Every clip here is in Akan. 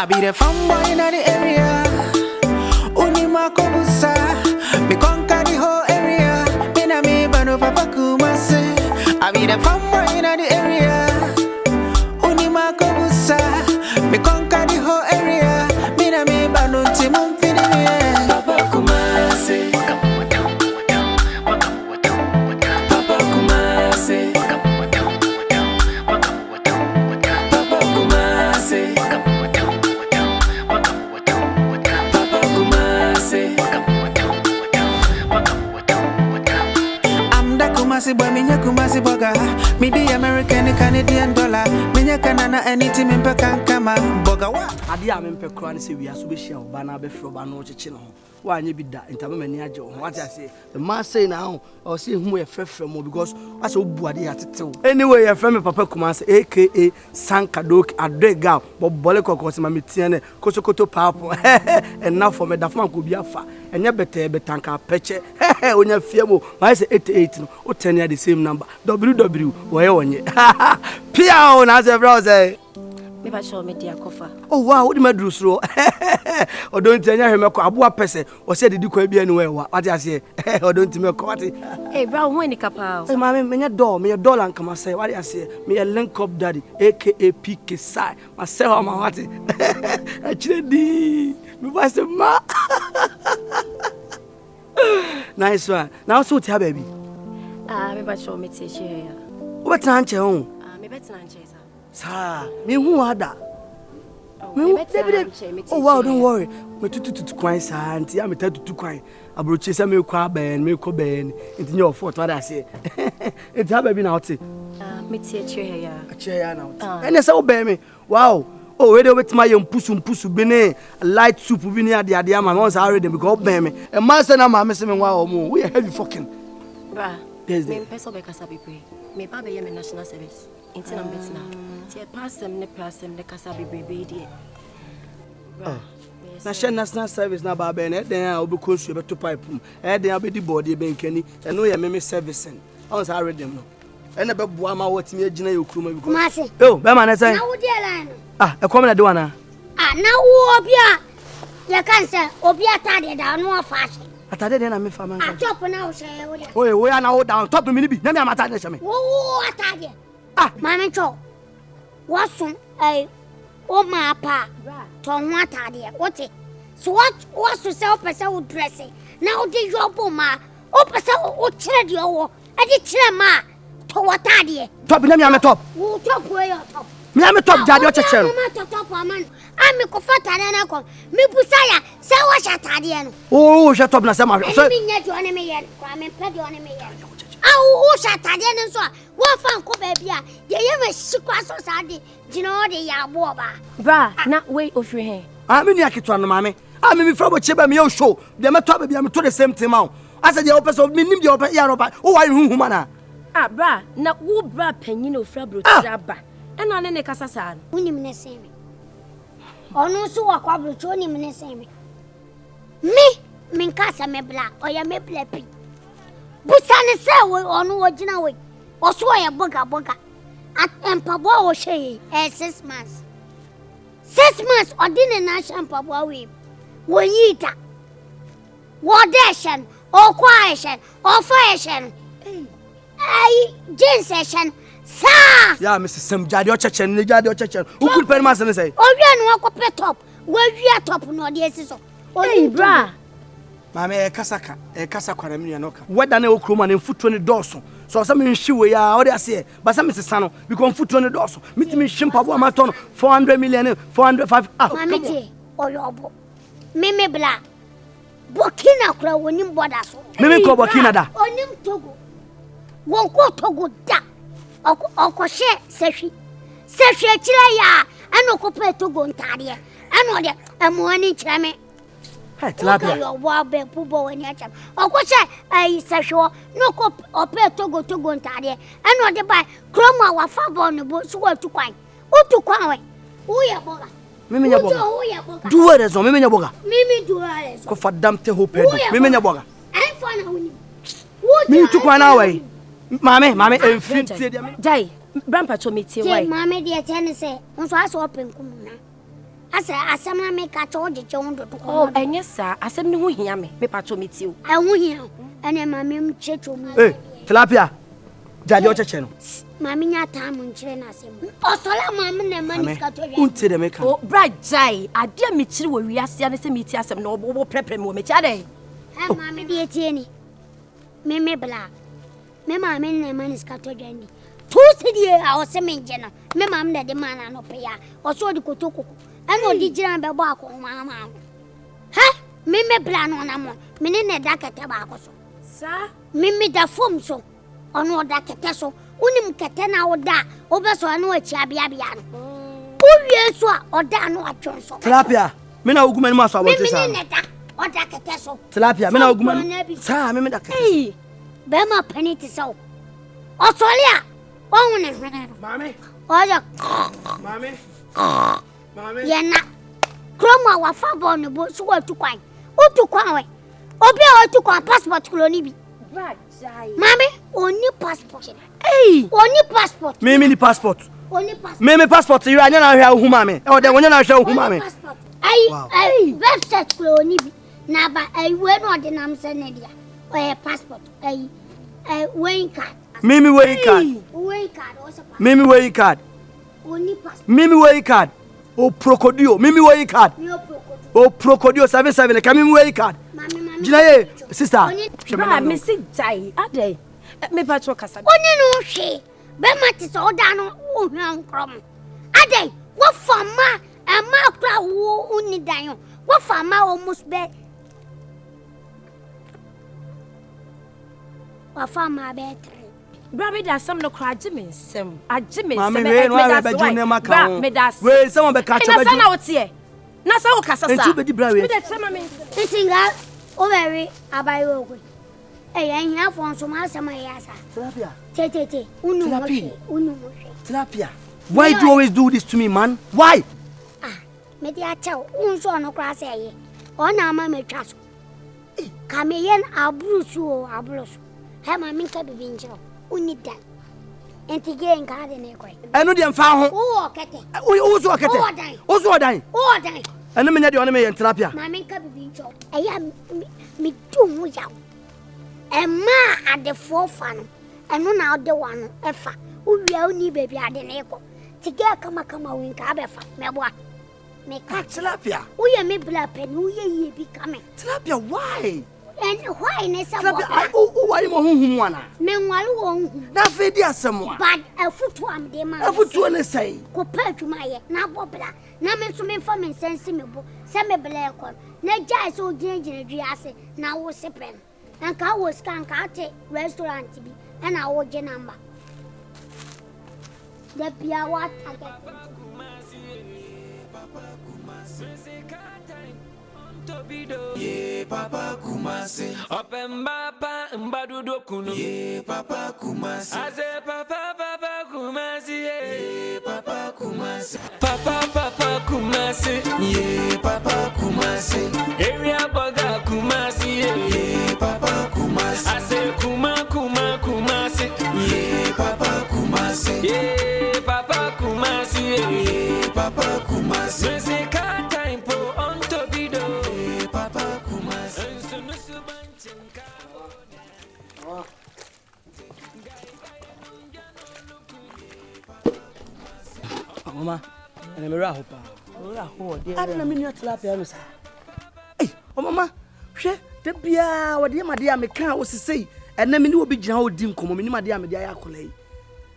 I be the fun boy in the area. Unima Kobusa, me conquer the whole area. Me na me bano papa Kumasi. I be the fun boy in the area. Unima Kobusa, me conquer the whole area. Me na me bano timum fini me. Papa Kumasi. Papa Kumasi. Kumasi boy, minya Kumasi boga. Me the American, Canadian dollar. Minya Canada, anything in Pekankama. Boga wa. Adi a mempe kro an se wia so be hia oba na be fro ba no cheche no. Wa anye bi da ntama mani age ho. What I say? The man say now, I say hu ye frefre mo because as obu ade atetew. Anyway, ye frame Papa Kumasi aka Sankadok Adrega, bobole kokose ma metie ne kosokoto papo. Enough for me da fam ko bi afa. Enye betanka peche. Onya fiemo. I say 88 no. O 10 the same number. WW woye wonye. Pia o na say brother. Me ba show me dia kofa. Oh wow, what the madru so. O don't anya hwe meko aboa pese. O say didi kwa bia ni we wa. What I say? O don't me ko what? Eh bra ho ni kapa. Eh mama me nya dollar nkama say. What I say? Me a link up daddy aka PK Sai. Ma say how ma what? Actually di. Me ba say ma. Nice one. Now so tia baby. Me ba show me tie here. What time che ho? Me betina nche sa. Sa, me hu ada. Me betina nche me tie. Oh wow, don't worry. Me tutu kwan sa anti ya me tutu kwan. Abrochi say me kwa ben, me ko ben. Nti nya ofort what I say. Nti ha baby na oti. Me tie here. Here na oti. Ene say wo ben me. Wow. Oh, we dey wetima ye mpusu bi ne light soup bi ne ade ama me once already because ben me. E man say na ma me say me wa omo. We heavy fucking. Bra. Yes, me peso be kasa bi pre. Me ba be ye me national service. Inti na betina. Ti e passem ne kasa bi be die. Bra. National service na ba be na den a obi konsu be to pipe mu. E den a be di board e be nkani. E no ye me servicing. Once already no. E na be boa ma watimi agina ye okruma bi ko. Kumasi. Oh, be ma na say. Na wo die line. E kom na de wana. Na wo obia. Ye kan say obia tade da no fashion. Atade de na me fa man. Top na wo shey wo dia. Oye, we na wo down top me ni bi. Na me amata de shame. Wo atade. Mama cho. Wasun o ma pa. To ho atade. Wote. So what wasu say o pese wo dressing. Na wo de yobo ma. O pese o kire de wo. E de kire ma. To watade. Top na me am top. Wo top we your top. Me am top jade o cheche. Mama to top aman. Ami ko fatade na ko. Mi busaya say wo shatade no. Oh, shut up na say ma. So me nya do na me yen. Kwa me pe do na me yen. Wo shatade no so. Wo fan ko ba bia. Ye ye me sikwa so sade. Gina o de ya bo ba. Bra, na we ofri he. Me ni akitwa no mame. Me from cheba me yo show. Dem to ba me to the same thing ma. Asa de opeso me nim de ope ya roba. O wa hu ma na. Bra, na wo bra panyin na ofra bro tira ba. E na ne kasa sa. Unim ne seme. Onu so wa kwa bro cho nim ne seme. Me nkasa me bla. Oya me bla pi. Busa ne se we onu wo gina we. Oso ya boga. At empabo wo shey 6 months. 6 months odine na shampabo we. Wonyita. Wodeshen, o kwaeshen, o faeshen. Jin session. Sa. Yeah, Mr. Sam jade o cheche ni jade o cheche. Who could pen man say? Owi no akopɛ top. We wi top no de esiso. Hey bra. Mama kasa kwa na me no ka. Weda na okroma na mfuto ne dɔɔso. So say me nhwi we ya o de ase. Ba say Mr. Sano because mfuto ne dɔɔso. Mitimi hwimpa bo amato no 400 million 405. Mama ti oyobo. Me bla. Burkina kura wonim border so. Me ko Burkina da. Onim Togo. Won ko Togo da. Oko she sehwi akira ya ana ko pe Togo ntade ana de amuani kira me hey tilapia yo wa be pubo wani acham oko she sehwo no ko ope Togo ntade ana de ba kroma wa fa bo no bo so wa tukwan we uye boga mimi nya boga duwe rezo mimi nya boga mimi duwe rezo ko fadam te ho pedo mimi nya boga ai fa na woni mimi tukwan na we Mame, enfin tie dia me. Jai, grandpa to me tie why. Mame dia tell say, "Onso aso open kumuna." Asa asɛm na meka kyɛ wo de kyɛ wo dodo. Oh, ɛnyɛ saa. Asɛm ne ho hia me. Me patro me tiw. Ɛho hia. Ɛne mame m kyɛkyɛ mu. Hey, tilapia. Jadi o cheche no. Mame nya time nkyere na asɛm. Osola mame na mani ska to hwɛ. Unte de meka. Oh, brajai. Ade me kyere wo wiase ane se me ti asɛm na wo prepare me wo me kya dɛ. Ha mame de etie ni. Me bla. Me mame na mani ska to hwɛ ni. Tu sidie a o se me nje na. Me mame na de mana no pe ya. O so di kotokoko. Ana odi gira be bɔ akɔ mama. Ha? Me bla no na mo. Me ne na da kete ba akɔ so. Sa? Me da fom so. Ono oda kete so. Unim kete na oda. Obeso anu achi abia no. Uwie so a oda no atwon so. Tilapia. Me na oguma ni maso abote sa. Me ne da. Oda kete so. Tilapia. Me na oguma. Sa me da kete. Hey. Be ma peniti so. Osolia. Ohun ne hwene no. Mami. Oya. Mami. Mami. Yena. Kroma wa fa bo no bo so watu kwan. Utu kwan we. Obi a watu kwan passport koloni bi. Brajai. Mami, oni passport. Hey. Oni passport. Me ni passport. Oni passport. Me passport you anya na hwa hu mami. E o de wonya na hwa hu mami. Ai, website koloni bi. Na ba ai we no de nam se ne dia. O passport. Ai weighing card. Mimi weighing card. Weighing card o se pa. Mimi weighing card. Oni passport. Mimi weighing card. O procodio. Mimi weighing card. O procodio 77 ka mimi weighing card. Mami. Gina ye sister. Bra me si jai. Ade. Me patro kasa. Oni no hwe. Be mati so da no o hwan krom. Ade, wo fama e ma kra wo uni dan yo. Wo fama almost be. Wo fama be 3. Bra me da sam no kra agime nsem. Agime nsem. Mami we no ara be june maka. Bra me da. We someone be catch be. Na wo tie. Na sa wo kasa sa. Entu be di bra we. Me da chama me. Ntinga o very abayo ogwe. Hia fon so ma asema ya sa. Tilapia. Tete. Unu mo hwe. Tilapia. Why do you always do this to me, man? Why? Ah, me dia chaw. Unso no kra se ye. O na ma me twa so. Ka me yen abrusu. Ha ma min ka bibi nchiro. Uni da. Enti ge nka de ne kwai. Eno de mfa ho. O kete. O so kete. O so odan. Eno me nya de one me yen tilapia. Ma min ka bibi nchiro. Eya mi du mu yaw. Emma ade fofa no eno na ode wano efa uwia oni baby ade na eko tige kama winka abefa meboa me ka tilapia uye me bla pen uye ye bi kame tilapia why and why ne sa tilapia why mo hunhum wana me nwalu wo hu na fe di asemo bad afutu am de ma afutu ne sai ko pa adwuma ye na bobla na me so me fa me sense me bo se me bla ekọ na jai so ginjire dwi ase na wo sepen and ka was can ate restaurant bi and I would number. The Pia what Ye Papa Kumasi Open Papa Mbadudo Kuno Ye Papa Kumasi Aze Papa Kumasi Ye Papa Kumasi Papa Kumasi Ye Papa Kumasi Area Boga Kumasi Ye Papa Kumasi Aze Kumasi Ye Papa Kumasi Ye Papa Kumasi Ye Papa Kumasi Music time po on Tobido Ye Papa Kumasi Mama, and me raho pa. Raho de. Ade na me nua tilapia no sa. Eh, o mama, hwe de bia wo de ma de a me kan wo sesei. Ena me ni obi gina ho di nkomo me ni ma de a me de ayi akola yi.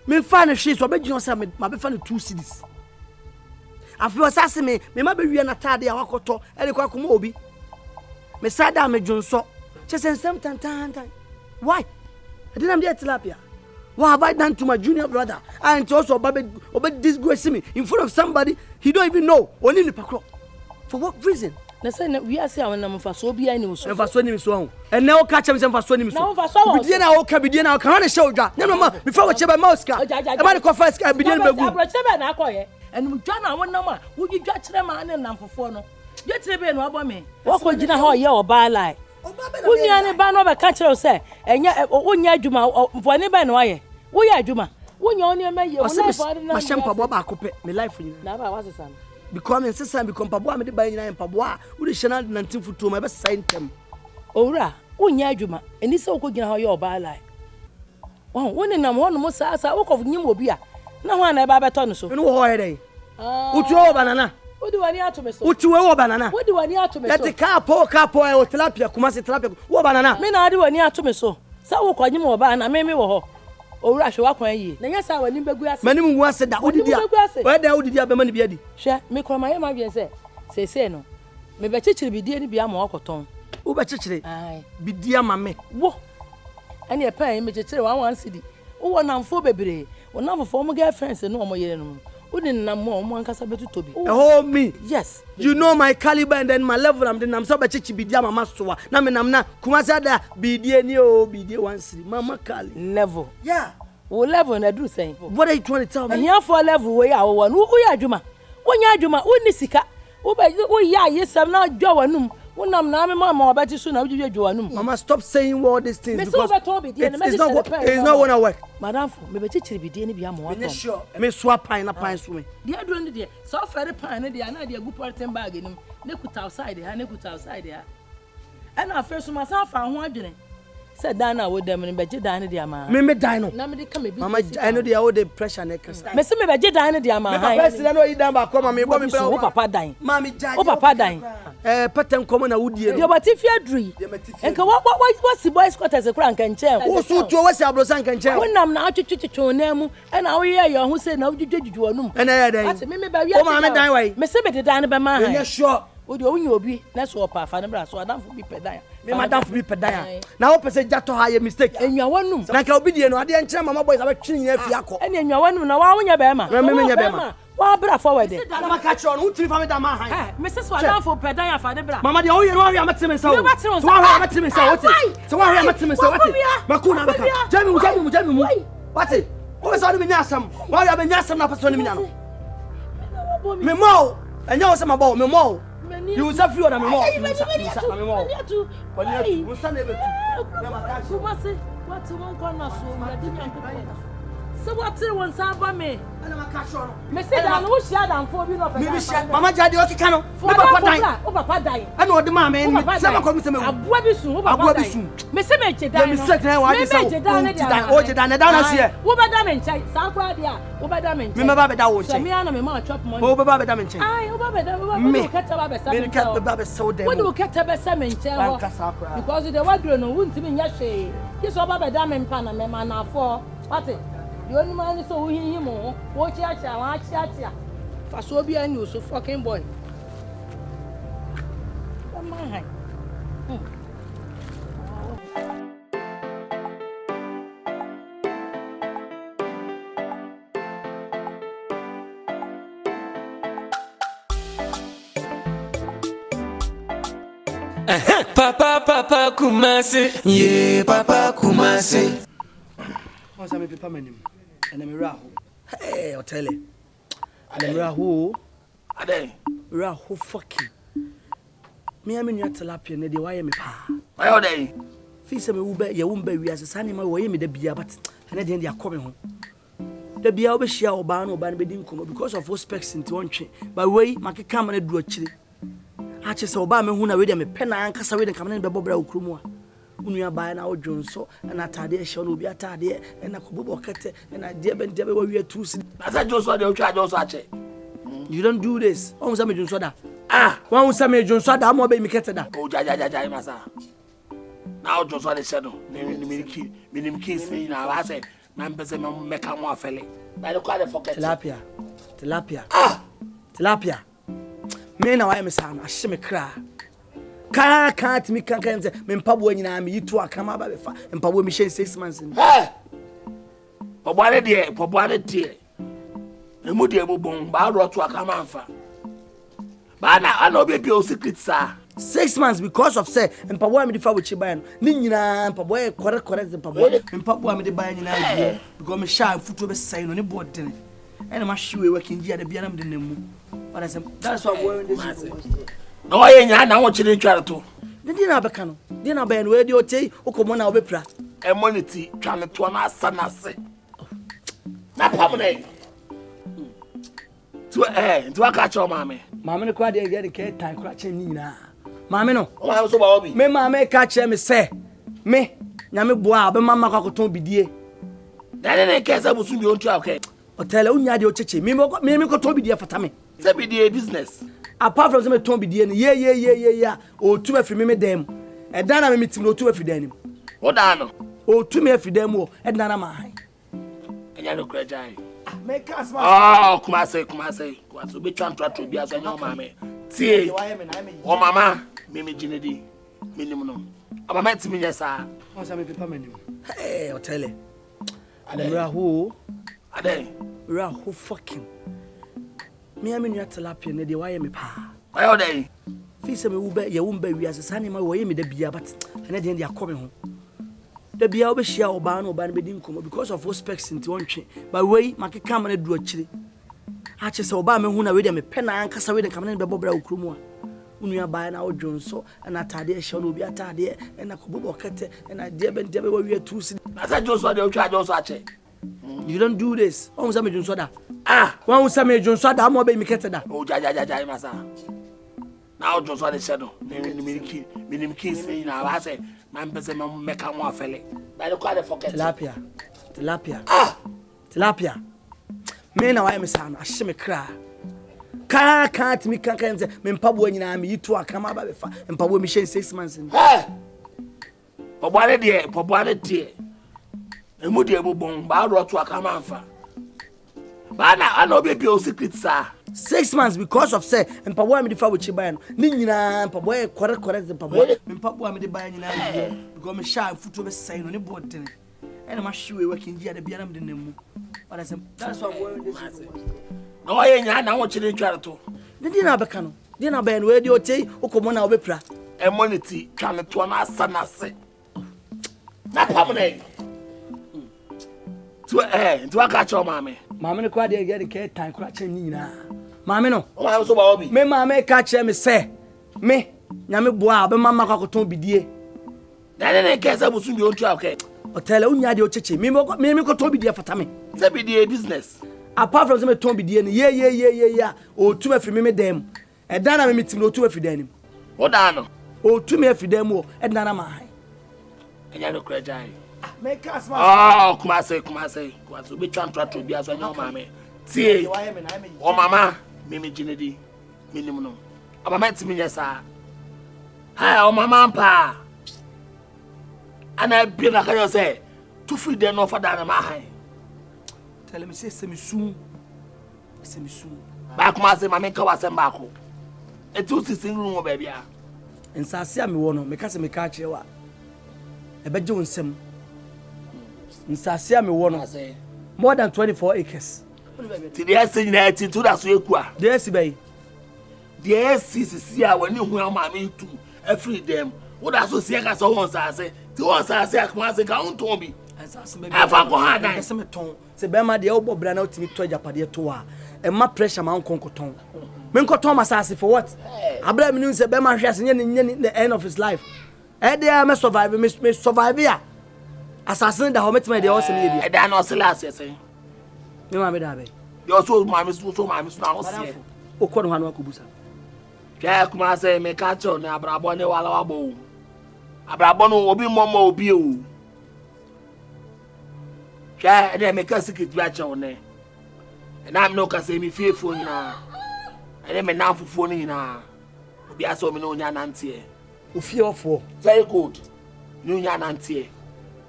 Me fa na hwe so obi gina so ma be fa na 2 cedis. Afi o sase me ma be wi na tade a wakoto e de kwa koma obi. Me sada me dwonso. Chesensem tantan. Why? I didn't have tilapia. What have I done to my junior brother? And also about disgracing me in front of somebody he don't even know. Only in the pakro. For what reason? Na say we are say our number for so be any so. For so ni so. And now catch him for so ni so. Bi dia na o ka bi dia na o kan na show dwa. Na ma before we cheba mauska. E ba the KOFAS ka bi dia na begu. Abro cheba na akoye. And we dwa na won number. We dwa kire ma na namfofo no. Dwa kire be no abo me. Wo ko gina ho ye oba lai. Unya ne ba no be ka kire say enya onya adwuma mfo ne ba no aye. Wo ye adwuma. Wonya oni ma ye. Ma shempa bo ba kope me life ni. Na ba wasesa. become insistent become paboa me de buy nyina paboa wo de channel 19 foot ma be sign tem owura wonya adwuma eni se wokogina ho ye oba lai woni nam ho no mo sa wo kofnyim obi a na ho na eba beto no so no ho ye dey utuo banana wodi wani atome so utuo banana wodi wani atome so let kapo e tilapia Kumasi tilapia wo banana me na ade wani atome so sa wo konyim oba na me wo ho owura hwe wakwan yi na nya sa wani mbegu ase mani mu ase da odidi a we da odidi a be mani bia di hwe me kroma ye ma bien se no me be chichiri bidie ni bia ma okoton wo be chichiri bidie ma me wo ani e pan me chichiri 1 cedi wo namfo bebre wo namfo mo girlfriends no mo yere no udi nam mo ankasa betu tobi oh me yes you know my caliber and then my level am nam so be chichi bidie mama soa na me nam na Kumasi da bidie ni o bidie 1 cedi mama kali level yeah wo level na do saying what are you trying to tell me here for level we ya wo no wo ya adwuma wonya adwuma woni sika wo ya yesam na dwa wanum wonam na me mama obati so na wujwe dwa wanum mama stop saying all these things because it's not gonna work madam for me be chichiri bidie ni bia mo wato sure me swap pine na pine so me dia do ndi dia so fere pine na dia na dia gu porten bag nim ne kuta outside ha ana afre so masa fa ho adwene se dan na wo dem ne beje dan ne dia ma me dan no na me de ka me bi mama I know dia wo the pressure na kasa me se me beje dan ne dia ma ha president no yi dan ba ko mama me bo me bra wo papa dan mama jaje wo papa dan pattern komo na wudie dia bati fi adri enka wo si boys quarters kura nka nchen wo so tuo wo si abrosa nka nchen wonam na atwetwetwe na mu na wo ye ye ho se na wudwedwedwu wanum na ya dan ati me ba wi o mama dan wai me se me de dan ne ba ma ha you sure wo de onye obi na so opa fa ne bra so adam fo bi pedan me madam fo bi pedan na wo pese jato ha ye mistake enwa wanum na ka obi die no ade nkyere mama boys abetwe nya fi akọ ene enwa wanum na wa wonya be ma me nya be ma wa bra forward na ma ka chọ no utiri fa me da ma han me se so adam fo pedan ya fa ne bra mama de o ye no ahwe amete me sa o so ahwe amete me sa o ti so ahwe amete me sa o ti makuna baka jami mu wati o so no me nya asam wa ya be nya asam na paso no me nya no me mo enya o se ma bo me mo you say free on me more you say me more you say never to na makashi Kumasi what won corner so me dey nyan so what won san ba me na makashi no me say da no share dan fo bi no pe me share mama jade o kika no o papa dan ana o de ma me say ma ko me say me abua bi sun o papa dan me say me che dan me say na wa say o je dan na dan na see wo be da me nchai san kwa dia wo be da me nchai me ba be da wo nchai me ana me ma chop money wo be ba be da me nchai ai wo ba be da wo keta ba be sa me me keta ba be so dem wo do keta be sa me nchai ho because the wadro no wunti me nya hwe ki so ba be da me mpa na me ma na afọ pati the only man so who him wo chia fa so bi ani so fucking boy come on Papa Kumasi, yeah, Papa Kumasi. Once I me paper manim, and me raho. Hey, OTEELE. And me raho. Ade. Raho fucking. Me am in your tilapia ne de why me pa. Why are they? Fi se me wo be ye wo mba wi asesa ne ma wo ye me da bia but ene de dia come ho. Da bia wo be hia oba na oba na be di nkomo because of all specs into one twe. But wey makeka ma na du akire. Ache se oba me hu na we de me pena ankasa we de kam na be bobra okrumu a. Unuya ba na odwonso na atade ehye no obi atade na kobobo kete na de be wa wi atusi. Asa jonso de otwa jonso ache. You don't do this. Why was I making soda? Why was I making soda? I'm going to get that. Oh, ja, masa. Now, just what they said. Minim kiss me now. I say, man, person make a more felle. By the quite forget. Tilapia. Me now I am a son. I see me cry. Can't me can't say. Me pabo ni na me you two come about befa. Me pabo me 6 months. Hey. Pabo there. Emudi ebobon ba ro to aka manfa ba na ana obi o secret sir 6 months because of say mpaboa me difa wuchi ban ni nyina mpaboa correct mpaboa me de ban nyina die because me sha futu be sai no ne board den ena ma hwe working dia da bia na me de namu what I say that's why we in this no ye nya na wo chire tware to ne di na beka no di na ban we di otei ukomo na obepra e monity tware to na asa na se na pamne nti wa ka cho mame no kwa de get the time kwa che ni na mame no o ma so ba obi me mame ka che me se me nyame boa be mama kwa koton bidie ne kesa busu bi ontu akẹ OTEELE unya de o cheche me koton bidie fata me se bidie business apart from me ton bidie ni ye o tu afi me dem e dan na me tim no tu afi dan ni o da no o tu me afi dan mu e dan na ma han enya no krajai me cast ma Kumasi be twan to bi aso nya o mame tie o mama me jinedi minim no mama timi nya sa o sa me pepa manim OTEELE Raho Raho fucking me am new tilapia ne de why me pa ayo dey fi se me wo be ye wo mba wi asesa ma wo ye me da bia but ene de akome ho da bia obe hia oba na oba na be di nkomo because of specs nti wontwe but wey makeka ma na du akire a che se oba me hu na we de me pe na ankasa we de kam na be bobra okromu a unua ba na odwonso na atade e hia na obi atade e na kobobo kete na de be wa wi atusi na sa jonso de otwa jonso ache you don't do this on sa me jonso da wan sa me jonso da mo be mi kete da o ja masa na o jonso de shedo minim kiss na wa say man pese me meka mo afele by the quite forget tilapia me na why me sa no ahye me kra can't me kan say me mpabo nyina me yitu akama ba be fa mpabo me 6 months ni pobwale de emu de bobon ba ro to akama anfa ba na ana obi o secret sa 6 months because of say mpabo me de fa wo chi ban no ni nyina mpabo e correct mpabo me mpabo me de ban nyina because me sha futu be sai no ne bodin ene ma hwe working dia da bia na me de namu but that's why we this no why nya na wo chire tware to ndi na beka no ndi na ba no we di otei okomo na obepra e monity tware to na asa na se na pamne tu aka cho mame no kwa de get the time kwa che ni na mame no o ma so ba obi me mame ka che me se me nyame boa be mama kwa koton bidie ne kesa busu bi ontu akẹ OTEELE unya de o cheche me koton bidie fata me se bidie business apart from me ton bidie ni ye o tu afi me dem e dan na me tim no tu afi dan ni o da no o tu me afi dan mu e dan na ma han enya no krajai me cast ma Kumasi be twan to bi aso nya o mame tie o mama me jinedi minim no mama timi nya sa o mama pa ana bi na kayo say tu free dem no fa dan na ma han tell me say semisu ba Kumasi mame ka wasem ba ko etu sisin room ba bia nsase a me wo no me ka se me ka kire wa e beje wonsem nsase a me wo no more than 24 acres ti dey say na ti to da so eku a dey si bai dey si a wani hu amame tu every dem wo da so sie ka so won sase ti won sase a Kumasi ka on ton bi nsase be afa ko ha dan se me ton se be ma de o bobra na otimi to japade to a e ma pressure ma nkonko ton me nkoton masase for what abra me se be ma hwese nye the end of his life e dey me survive ya assassin da ho metima dey o se me ye e da no se last ye say me ma me da be yo so mame so na o se o ko no hanu akobusa ja Kumasi me ka cho na abrabo ne wala wabo abrabo no obi momo obi o ja e me ka secret bi a cho ne na am no ka say me fearful na e me na fufuo ni na obi aso me no nya nante o fearful very good no nya nante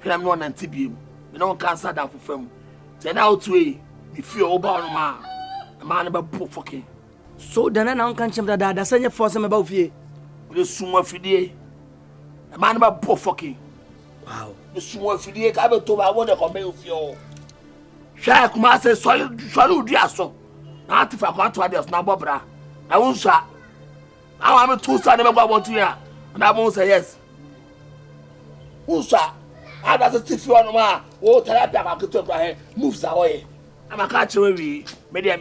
kram no nante biem me no cancer da fufam say na otu e me fear oba no ma na be fucking so dana na kan chem da sanya force me ba ofie the sumo fidie e ma na be fucking wow the sumo fidie ka be to ba wo de ko be ofie o sha Kumasi solid di aso na atifa ko ato ade na bobra na wonsa awa me to sa ne be gwa bontu ya na mo say yes wonsa ada se tifi ono ma wo therapy ka keto kwa he moves away amaka chewe wi me dem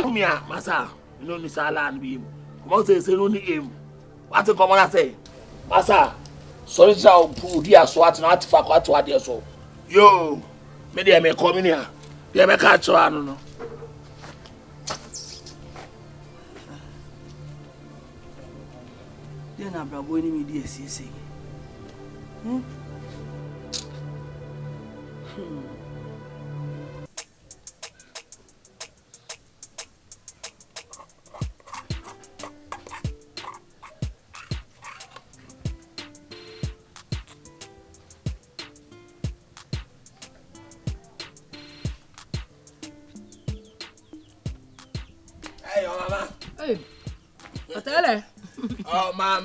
kumia masa no ni sala an bi mo say no ni em what come on say masa sorry ja o di aso at na atifa ko ato ade so yo me dem e come ni ha dem e ka chewa no no Then I brought boy me DSC. Hey, mama. Hey, OTEELE. Oh, mama.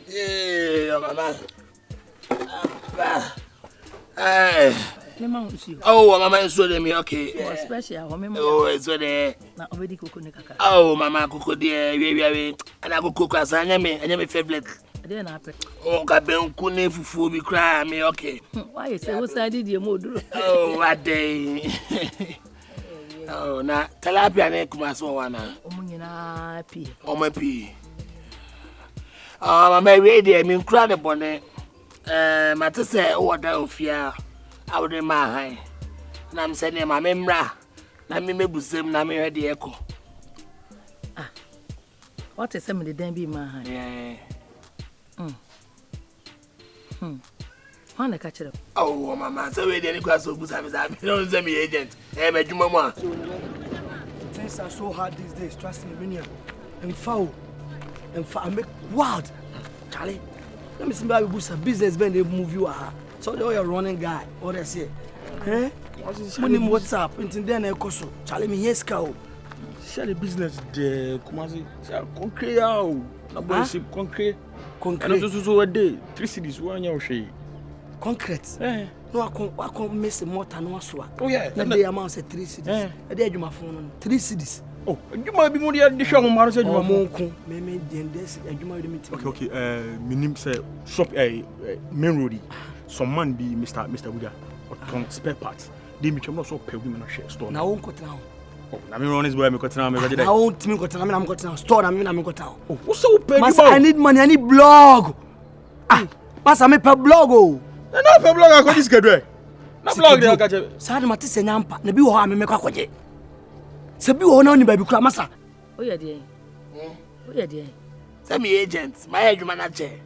Yeah, mama. Hey. Oh, mama is so me okay. Oh, it's so there. Oh, mama, cook dear, we and I go cook as I am my favorite. Oh, Gaben Kune Fufu be cry me okay. Why you say what's I did your mood? Oh, what day. Oh, na tilapia na Kumasi wana. Omunyina pi. Omo pi. Mama we dey me nkura de bone. Mate say oda ofia. Awde ma han. Na me say ne ma memra. Na me mebusem na me hwede eko. Ah. What is some the den be ma han? Yeah. Wanna catch it up? Oh, mama, so we dey kwa so busa me say no say me agent. Me djuma mo. Things are so hard these days, trust me, Minia. And foul. I make wild. Charlie, let me see how you boost a business when they move you. So they're a running guy. What I say? Eh? Money WhatsApp, and then I cost. Charlie, me yes, cow. Share the business, the Kumasi. Concrete, na boy ship concrete. Concrete. And so a day, 3 cities, 1 year she. Concrete. No, I can't miss a motor no so. Oh yeah. Then the amount say 3 cities. A day you my phone 3 cities. Oh, you might be more the show on said you Oh, are me then this and you might meet. Okay, my name say shop main road. Some man be Mr. Buddha or spare parts. They me chama so pay women share store. Now won't cut now. Oh, na me run this boy me cut now me ready. I won't me cut now, I'm cut now. Store na me cut now. Oh, what's so pay? Master, I need money, I need blog. Ah, Master, me per blog oh. Na pe blog akọ this kedwe. Na blog dey akache. Sadi mate se nyampa, na bi wo ha me mekwa kwaje. Se bi wo na oni ba bi kura Master. Oh yeah dear. Oh yeah dear. Say me agent, my adwuma na che.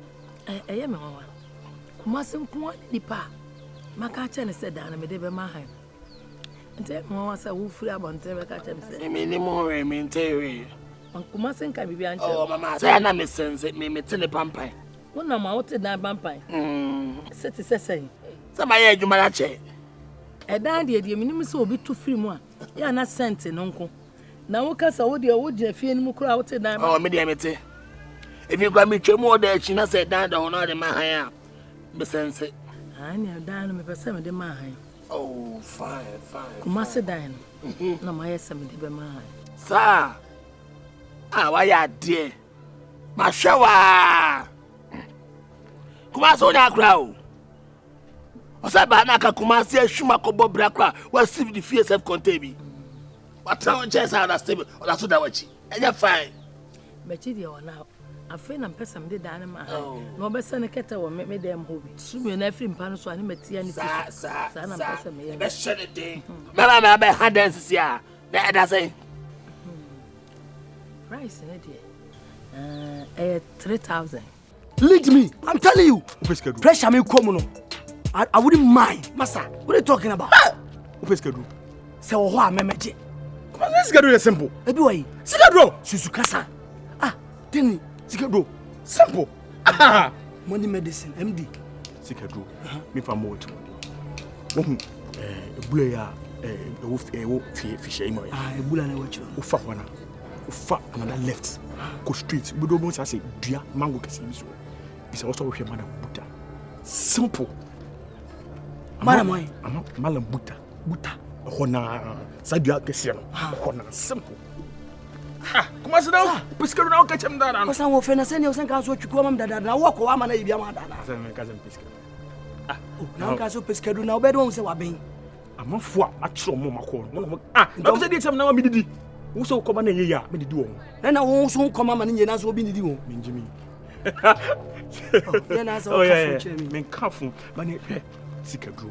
Eh me wawa. Kumasi nko ni pa. Maka cha ne se da na me de be ma han. Nte mo wawa sa wo furi abonte be ka cha me se. Me ni mo we me ntewe. Kumasi nka bibi anche. Oh mama, say na me sense me tele pampan. Wona ma wote dan pampan. Seti sesen. Say my adwuma na che. Edan de minim se obi tu firi mu a. Ya na sente no nko. Na wo kasa wo de wo gina fie ni mu kura wote dan. Oh me de mete. If you come me twemu oda echi na say dan da hono de ma han a. Me sense. Ani dan no me pese me de ma han. Oh, fine. Kumasi dan no. Na ma yesa me de be ma han. Sir. Ah, why ya dear? Ma shawa. Kumasi o na kra o. Osaba na ka Kumasi ahuma kobo bra kra. Wa sieve the fear self contain bi. What on chance how that stable. Or that's that wachi. Enya fine. Bechi de ona. Afi na mpesa me de dan ma han. Na obesa ne keta wo me dem hobi. Sumi na afiri mpa no so ani metia ni Sa na mpesa me ye. Be shut the day. Mama be handance sia. Na that say. Price ne de. 3,000. Lead me. I'm telling you. Pressure me come no. I wouldn't mind. Master, what are you talking about? Upeskedu. Say wo ho amemeje. Come on, Sikadu is simple. Ebi wai. Sikadu. Susu kasa. Ah, Tini. Sikadu. Simple. Money medicine, MD. Sikadu. Me fa mo to. Wohu ebule ya wo fish imo ya. Ah, ebula na wacho. Ufa hona. Ufa another left. Go straight. We don't want to say dia mango kesi biso. Bisa also we madam buta. Simple. Madam why? Malam buta. Hona sadia kesi no. Hona simple. Kuma se na piskero na o kachem dada no. Osan wo fe na se ne osan ka so twiko mam dada na wo ko wa ma na ibia ma dada. Se me kazem piskero. Na ka so piskero na obedo won se wa ben. Amafo a atro mo makọ no. Na se dey tem na wa mi didi. Wo so ko ba na ye ya me didi wo. Na wo so nkoma ma ne na so obi didi wo. Me njimi. Yeah, na so ka fo chemi. Me kafu ba ne Sikadu.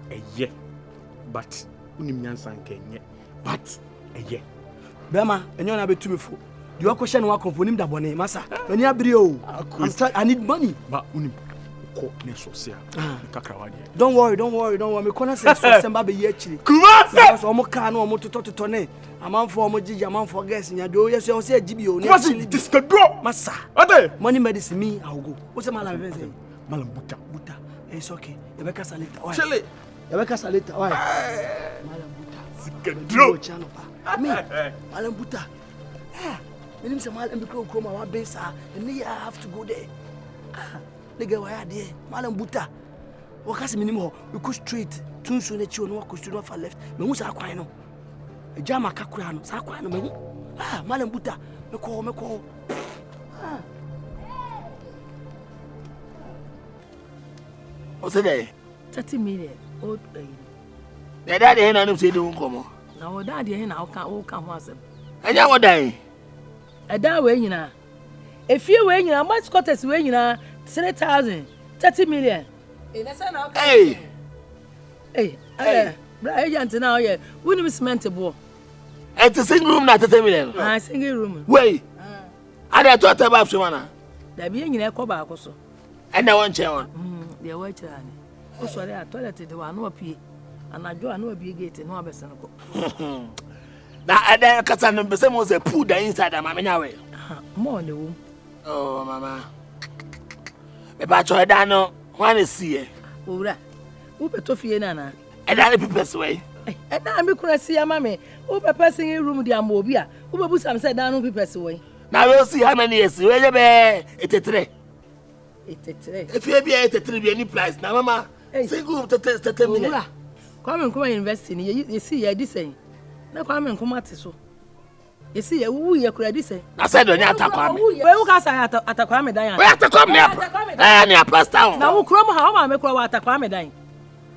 Eye. But unim nyansa nkenye. But eye. Bema, enyo na betumi fo. You are questioning what confonim da bone masa. When you abrio. I need money. But unim ko ne so se a kakra wa de. Don't worry. Me kona say so semba be ye chiri. Kumasi. Because omo ka na omo toto ne. Amanfo omo gigi amanfo gas nya do yes you say gibio ne. Kumasi discadro. Masa. Ate. Money medicine me I will go. What's the malam say? Malam buta. It's okay. You better say later. Why? Chile. You better say later. Why? Malam buta. Discadro. Me. Malam buta. Me nim say malam be ko ma wa besa. And me I have to go there. Nigga why are there? Malam buta. Wakasi me nim ho. We go straight. Tunsu na chi ono wa straight no for left. Me hu sa kwan no. E jama kakura no. Sa kwan no me hu. Malam buta. Me ko. What's it? 30 million. Old The daddy and I say don't come. Now, daddy, and I'll come once. And now what day? A down way, you know. If you win, you know, much Scottish way, you know, 3,000, 30 million. Hey, Brian, now, yeah, wouldn't be cement a ball. it's a single room, not a 10 million. I single room. Wait, I had to about Shimana. There being in a cobac also. And I want chair. They're waiting. Also, they are toileted, the one no pee, and I draw no big gate and no best. Now, I then cut on the same was a poo inside of my way. More in the room. Oh, Mamma. About your dano, one is see. Ura, Uber Toffee and Anna. And I people's way. And now I'm going to see a mammy. Uber passing in room, the Amobia. Uber Buss, I'm said down people's way. Now we'll see how many years. Where you be? It's a tray. It's a tray. If you be at a three, any price. Now, Mamma, single to test the 10 million. Come and invest in you. See, I this saying. Now come and come at so. You see, we could say. I said, don't you attack me? Where you guys are at Kwame Diane? Where to come near? I am past town. Now, Chrome, how I make what at Kwame Diane?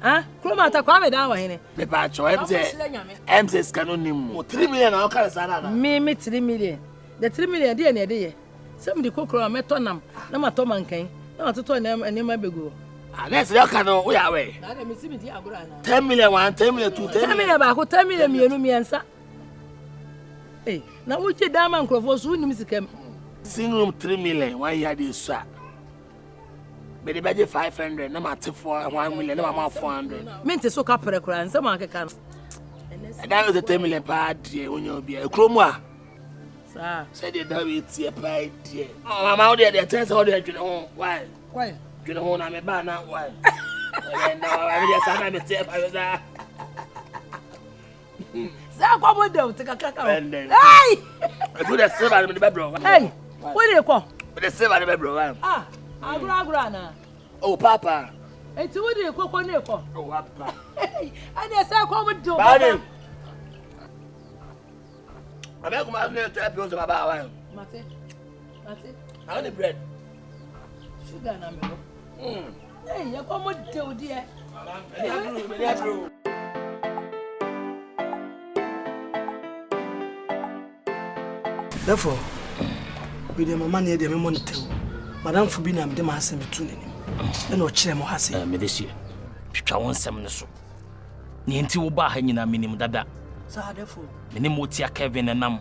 Huh? Chrome at Kwame Diane. The patch, I'm says, canonim. 3 million, I'll call Sana. Me 3 million. The 3 million, dear. Somebody cook or metonam, no matter man came, no to turn them and never go. Let's look at we are away. 10 million, 1, 10 million, 2, 10 million. About 10 million, me answer. Hey, now what you damn uncle for soon, Mr. Kemp? Single room 3 million, 1 year this, sir. But the budget 500, no matter 1 million, no matter 400. Meant to soak up a crown, some market can. And that was the 10 million party when you'll be a chroma. Sir, said you don't eat your pie, dear. Oh, I'm out there, the tents all there, you know, why? Why? You know, I'm a banner, why? And now I'm just I'm a step, I was there. Sir, come on down, take a cacao. Hey! I put a silver in the bedroom. Hey, what do you call? With a silver in the bedroom. Ah, Agrana. Oh, Papa. It's what do you call on your call? Oh, Papa. Hey, and yes, I come with you. Pardon. I'm not going to tell you about wine. Mate. I want the bread. Sugar number. Hey, you come with you, dear. Therefore, with the money near the money too. Madame Fubina, the master between him. And no chair more has it. Medici. Picture one seminary. Ninty will buy hanging a minimum dada. So, therefore, Minimotia Kevin and Nam.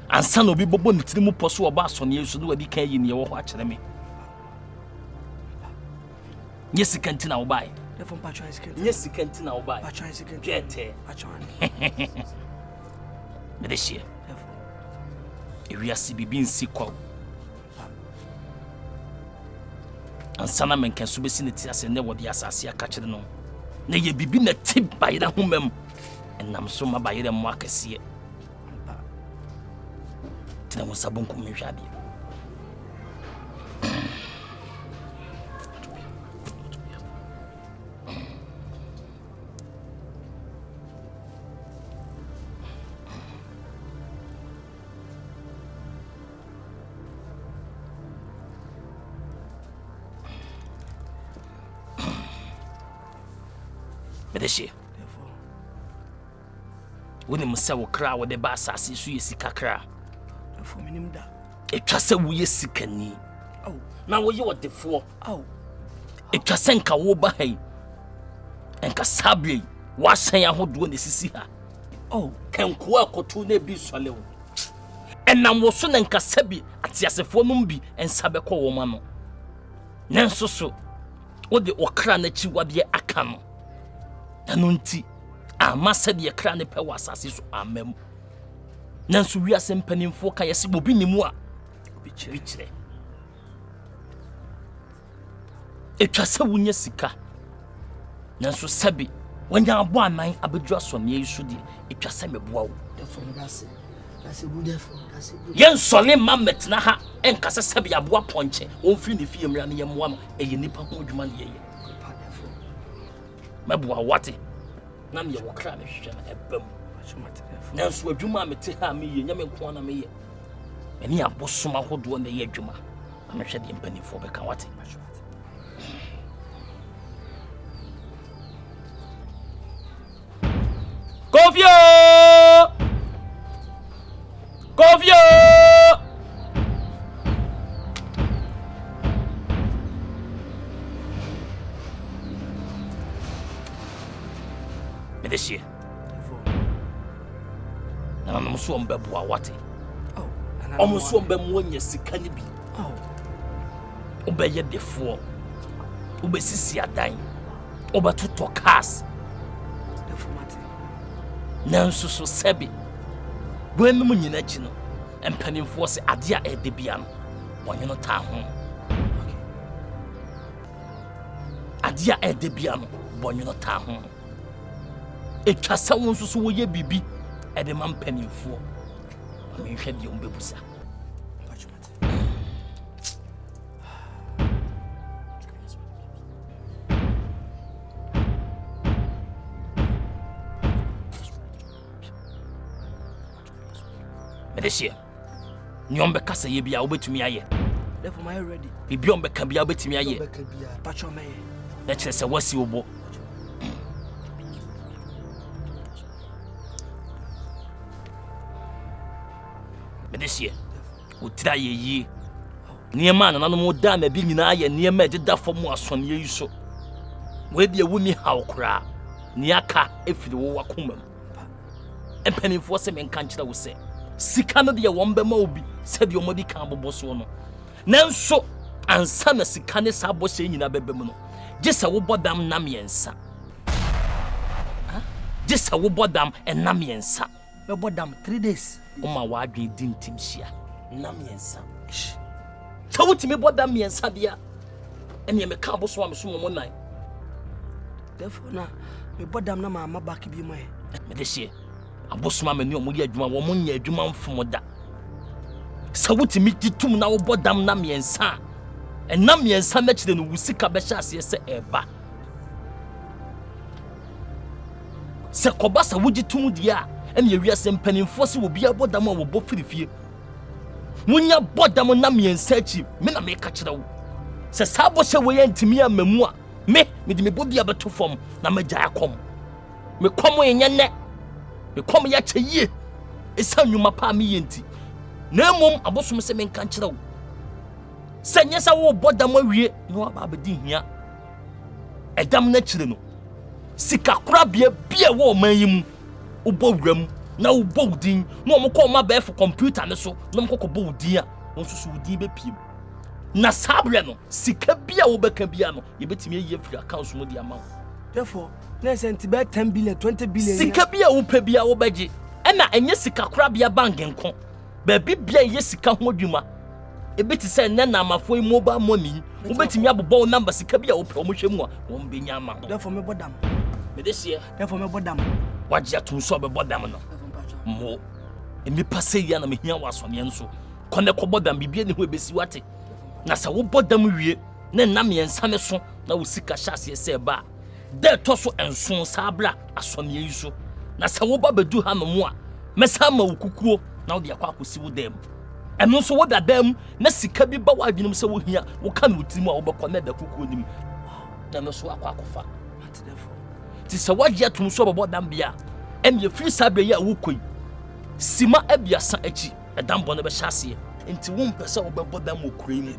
And son will be bobbing the Timu Posso or Basson, you should do a decay in your watch. Yes, you can now buy. Therefore, Patrice can. Yes, you can now buy. Patrice can get Medici. If we are being sequel. And Sanaman can subvicinity as and never the Assasia catcher no. Nay, ye be been a tip by the woman, and I'm so by the market here. Tina was a bunkum Mirabi. Medici. When him say we cry with the bass as you see kakra. For me, that. It just a we sikani. Oh, now you what the four. Oh, it just send ka wo bahai. And kasabi, wash ya ho do ne sisi ha. Oh, can kwa kotu ne bi swale. ɛnam wo so na nkasa bi atiasefo no bi ensa bɛkɔ wo ma no nanso so wo de okra na chi wade aka no ɛno nti ama sɛ de kra ne pɛ wɔ asase so amam nanso wiase mpanimfo ka yɛse bobi ni mu a obi kyerɛ etwa sɛ wonya sika nanso sɛbi wanya abo anan abedru asɔne yi so di etwa sɛ meboa wo that's a good effort. Yen sole ma metna ha enkase sebe aboa ponche onfiri ne fie mra ne yemwa no eye nipa ho adwuma ne yeye meboa wate na me wo kra me hwehwe na ebam nanso adwuma mete ha me ye nyame nko na me ye eni abosoma hodo na ye adwuma na me hwede mpanifo beka wate Kofio! Medeshie. Na no so mbebo awate. Omuso mbemu onye sika ni bi. Obeye defo. Obesisi adan. Obatoto cars. Defo mate. Nanso so sebi. When mu nyina chi no empanimfo se ade a ede bia no wonye no ta ho ade a ede bia no wonye no ta ho etwa sa won so wo ye bibi ede man panimfo me hwe de ombebusa Medeshie nyombe kasa ye bia obetumi aye therefore my ready bibi ombeka bia obetumi aye pacho me na kire se wasi obo Medeshie utira ye yi niema na nanom da na bi nyina aye niema ejeda fom asone yi so we bia wuni haw kra ni aka efiri wo wakoma empanifo se menka nkira wo se sika no de wombe ma obi se de omodi kan boboso no nanso ansa na sika ne sa bose nyina bebem no gisa wo bodam na miensa gisa wo bodam na miensa we bodam 3 days o ma wa adwen din timhia na miensa ta wutimi bodam miensa dia ene me kan boso am so mo nan therefore na me bodam na ma back bi mo me de hie abosoma mani omuri adwuma wo mo nya adwuma mfomoda sawutimi titum na wo bodam na miensa na miensa na kire no wusika be hya ase se eba se kobasa wugitum dia ene yewiase mpanimfo se obi abodam a wo bo firifie munya bodam na miensa achi me na me ka kire wo se sabo hye wo ye ntimi amamu a me de me bodi abeto fom na magya akom me komo yenye ne me kom ya kyeye esa nwuma pa me yenti na mom abosom se me nka nkira wo se nyesa wo bodam awie no aba abedi hia edam na kire no sika kura bia wo manyimu ubowram na ubowdin no omko ma ba for computer ne so no omko bowdin a won so udin be piem na sabre no sika bia wo beka bia no ye betimi ayi afri account mo di amount therefore na sent be 10 billion 20 billion sika bia wo pa bia wo baje na enye sika kura bia bank nko ba bibia ye sika ho dwuma ebeti se na na amafo mobile money wo betimi abobɔ number sika bia wo pa wo hwemu a won benya ama therefore me bodam me de hie therefore me bodam wagye to so be bodam no mo emi pase ya na me hia wasone nso kone ko bodam bibia ne ho ebesi wate na sa wo bodam wie na nam yensa me so na wo sika hyase se ba de to so enso sabra asone yi so na sa wo ba bedu ha no mo a mesa ma wo kukuo na wo de akwa akosi wo dem eno so wo da dem na sika bi ba wadwinum se wo hia wo ka no tirim a wo bekɔ na da kukuo nim na no so akwa akofa ti sa wagye atum so be bodam bia em ye free sabra yi a wo koi sima abiasa achi edam bo no be hyase enti wo mpesa wo be bodam okurei mu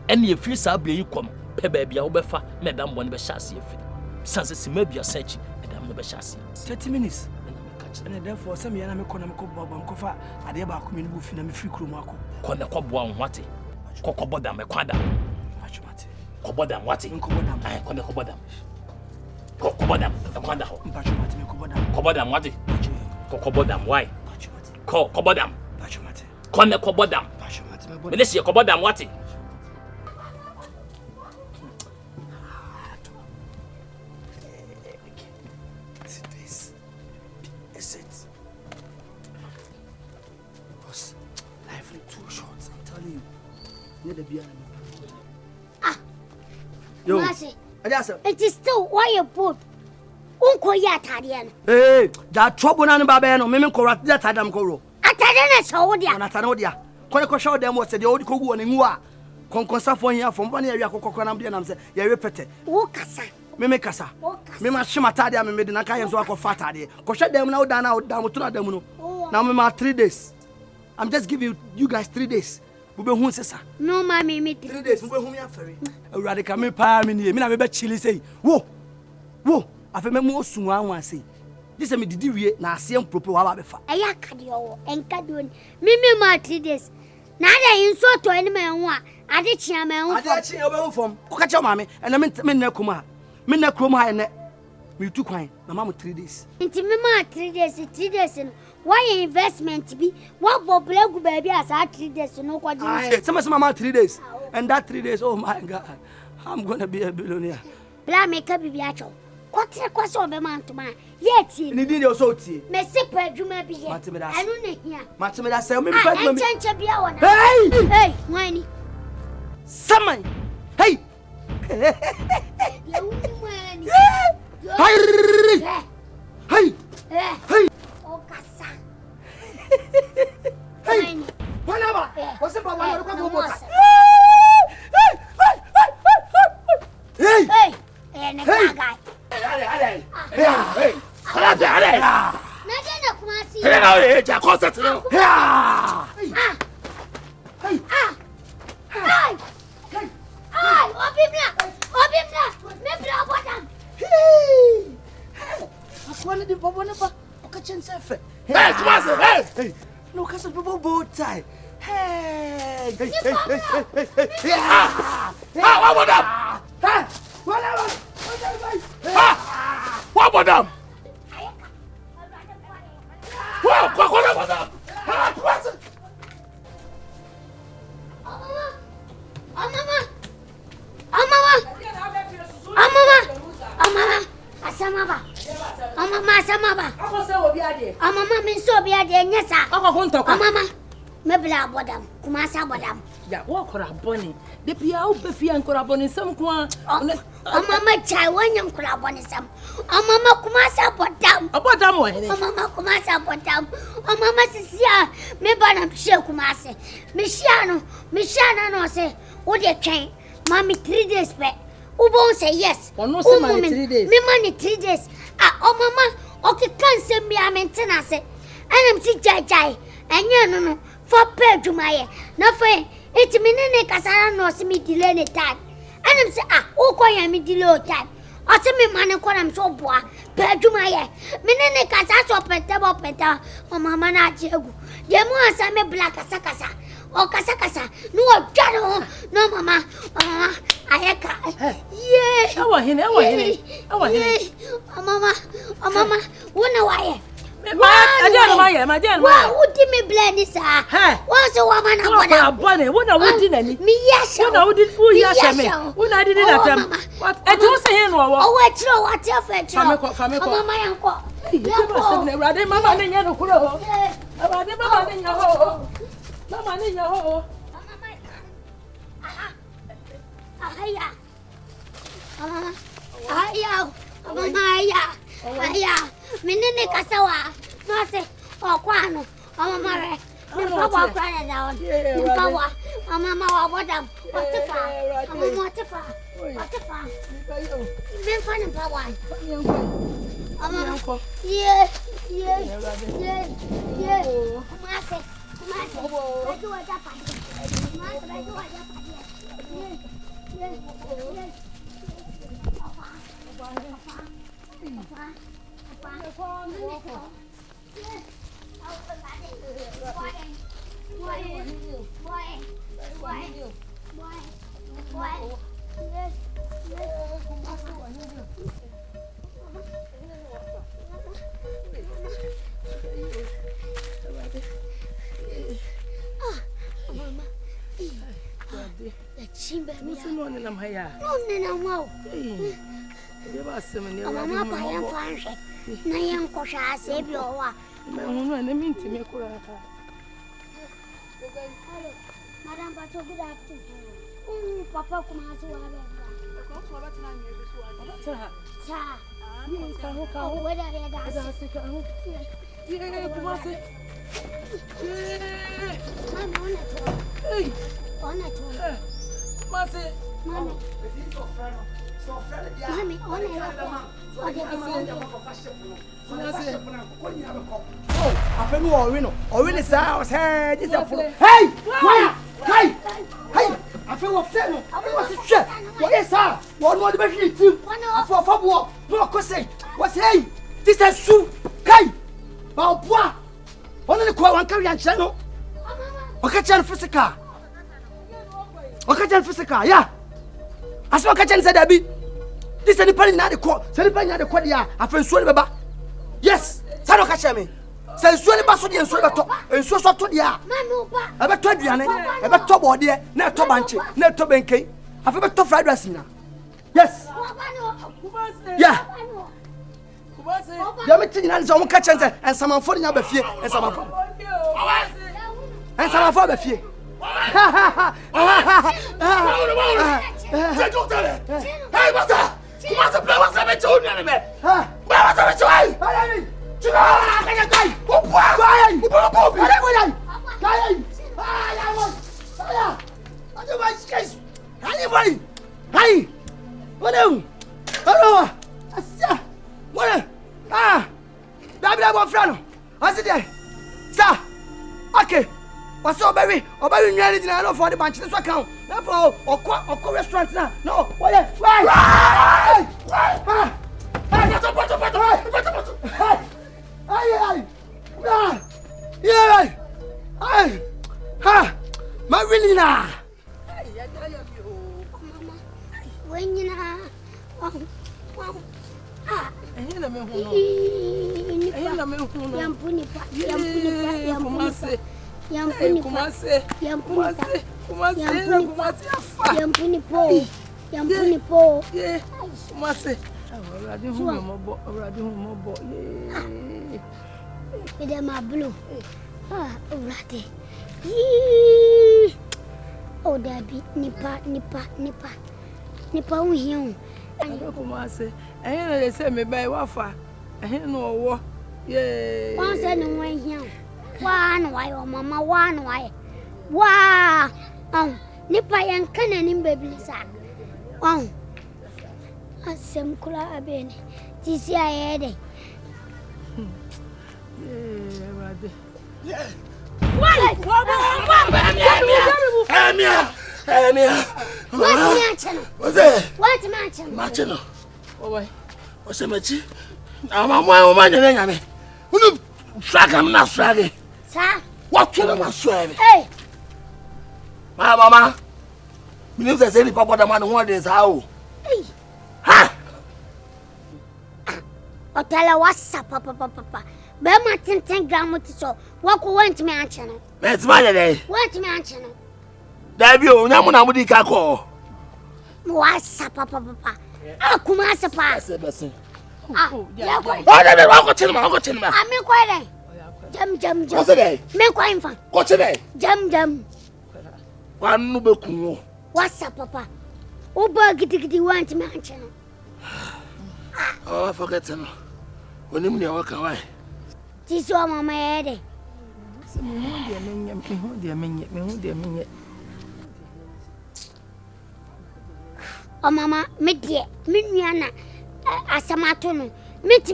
ene ye free sabra yi kom pe ba bia wo be fa na edam bo no be hyase afi sanse sima abiasa achi edam no be hyase 30 minutes And therefore, some yana me kona me ko baba mkofa ade ba ko me bu fi na me free krom ako. Kona ko boa nwate. Ko bodam me kwada. Machumate. Ko bodam wate. Ko bodam. Ai kona ko bodam. Ko bodam e kwada ho. Machumate me ko bodam. Ko bodam wate. Ko bodam why? Machumate. Ko bodam. Machumate. Kona ko bodam. Machumate me bodam. Me lesi ko bodam wate. Yo, it is still why you put Uncle Yatadian. Hey, that trouble on Babano, Mimim corrupt that Adam Coro. Atadana Sodia. Natanodia. Quando show them was the old Kogu and Mua. Concosa for here from 1 area Coconam and say, you repeat it. Wokasa. Mimicasa. Mima Shimatadia made in a kind of fatty. Cosha them now down to them. Now, Mima 3 days. I'm just giving you guys 3 days. No, mammy, me 3 days. We whom you are ferry. A radical me pa me, I bet chili say, whoa, whoa, I feel more soon. I want to say. This is me did you now see him propose our before. A yacadio and Cadun. Mimi my 3 days. Now I insult to any man one. I did chairman. I did chairman from Catch your mammy, and I meant Minna Coma and me too quiet. My mamma 3 days. Into me 3 days, 3 days. Why investment to be? What will black baby as I 3 days? No, what do you say? Some of my 3 days. And that 3 days, oh my God, I'm gonna be a billionaire. Blah make up be actual. What's the question of a man to man? Yet, you need your salty. Messi, you may be here. I don't know here. Matimida, say, me, hey, Winnie. Summon. Hey, hey, hey. Hey, whatever. What's about one? Hey, hey, and a guy. Hey, Kumasi. Hey, Jacobs. No, because of people both tie. Hey, hey, what about them? Mebla bodam, Kumasa bodam. Ya wo kora boni. De pia u be fia nkora boni sam kwa. Mama chai wanyam kora boni sam. Mama Kumasa bodam. Abodam wo he. Mama Kumasa bodam. Mama sisia me bana she Kumase. Me shia no say wo de twen. Mami 3 days pe. Ubon say yes. Ono say mami 3 days. Me mani 3 days. Ah, mama, okay can send me a maintenance. And I'm si jai. And no. For pay to my nothing. It's me Casara no see me delay any time. And I'm say, oh, quite me delay time. I say me man, I'm so poor. Pay to my Minene Casa petable peta, or Mamma Najago. The more I me black Casacasa or Casacasa. No, Jano, no, Mamma. I can't. Yeah, I want him. Mama, one away. My dear, what did me blend this? What's a woman of bonnet? What are we doing? Me, yes, what are we doing? When I didn't at them. What? I don't say him. Oh, what's your fetch? Mama, my uncle. Rather, Mamma, in your hole. Mamma, in your hole. Mamma, in your hole. Minene Casawa, Nose, or Quano, or Mare, Papa cried down, Papa, Mamma, what up, what the far, what the far, men fun and Papa. Yes, Master, I do a Japan. Master, I do a Japan. Yes. Papa. nam ha ya. No nena mo. Eh. Ye ba sem ne wa. Mama pa yan fanhwe. Na yan ko sha ase bi o wa. Me hunu na minti me kura ka. Madam Pato, good afternoon. Papa Kumasi wa be. Sa. Ka weda ya da. Ye Kumasi. Mama ona to. Hey. Ona to. Kumasi. Mama. Mami, ona ya ko. Afenu ori sa o se this a hey why hey hey afenu afenu afenu se hwe what is sir what no be hwe tim afo fabo no ko say what hey this is su kai ba boa ona ne ko wan carry an chere no o ka chere physical yeah aso ka chere say da bi this any party na de ko say party na de ko dia afensuo ne beba yes say no ka chere me say suo ne ba so de ensuo beto ensuo so to dia e beto aduane e beto bode na to banche na to benkei afa beto fried rice na yes yeah ya me tin na nso mo ka chere en samanfo nya ba fie en samanfo ba fie C'est tout à l'heure. Hey, Massa! Comment ça peut avoir ça avec toi, Nana? Hein? Bah, ça avec toi! Allez, tu vas! Allez, au poids! Allez, au poids! Allez, allez! Allez, allez! Allez, allô! Asia! Voilà! Ah! Dabla bon frère! Aside! Ça! OK! What's up, baby? Oh, baby, you're ready now for the bunch. This one count. Therefore, or restaurant now. No, why? Hey! Marilina! When you know, oh, Debbie, nipa unhiu. Kumasi, they say me by wafa. No war. Yeah. One said no one here. One why, oh, Mama, one why. Wow. Nipa yan kanin baby sa. Asem kula abeni. Tisi ayede. Yeah, Why? What Machino. Oh, why? What's a match? I'm a man. Who swag? I'm not swagging. Sir? What can I swag? Hey! My mama. Means there's any papa the man who wants how. Ha! OTEELE what's up, Papa? Bema 10 gram so. What went me on channel? That's my day. What me on channel? Dabio, Namuna Mudikako. What's up, Papa? Kumasi pass. Oh, I'll go to him. I'm quite jam. What's the day? Make quite fun. What's the day? Jam. One Nubeku. What's up, Papa? Oba giddy want me on channel. Oh, I forget him. When you walk away. This is my head. Oh, Mama, me dear, Miniana, Asamatono, mint,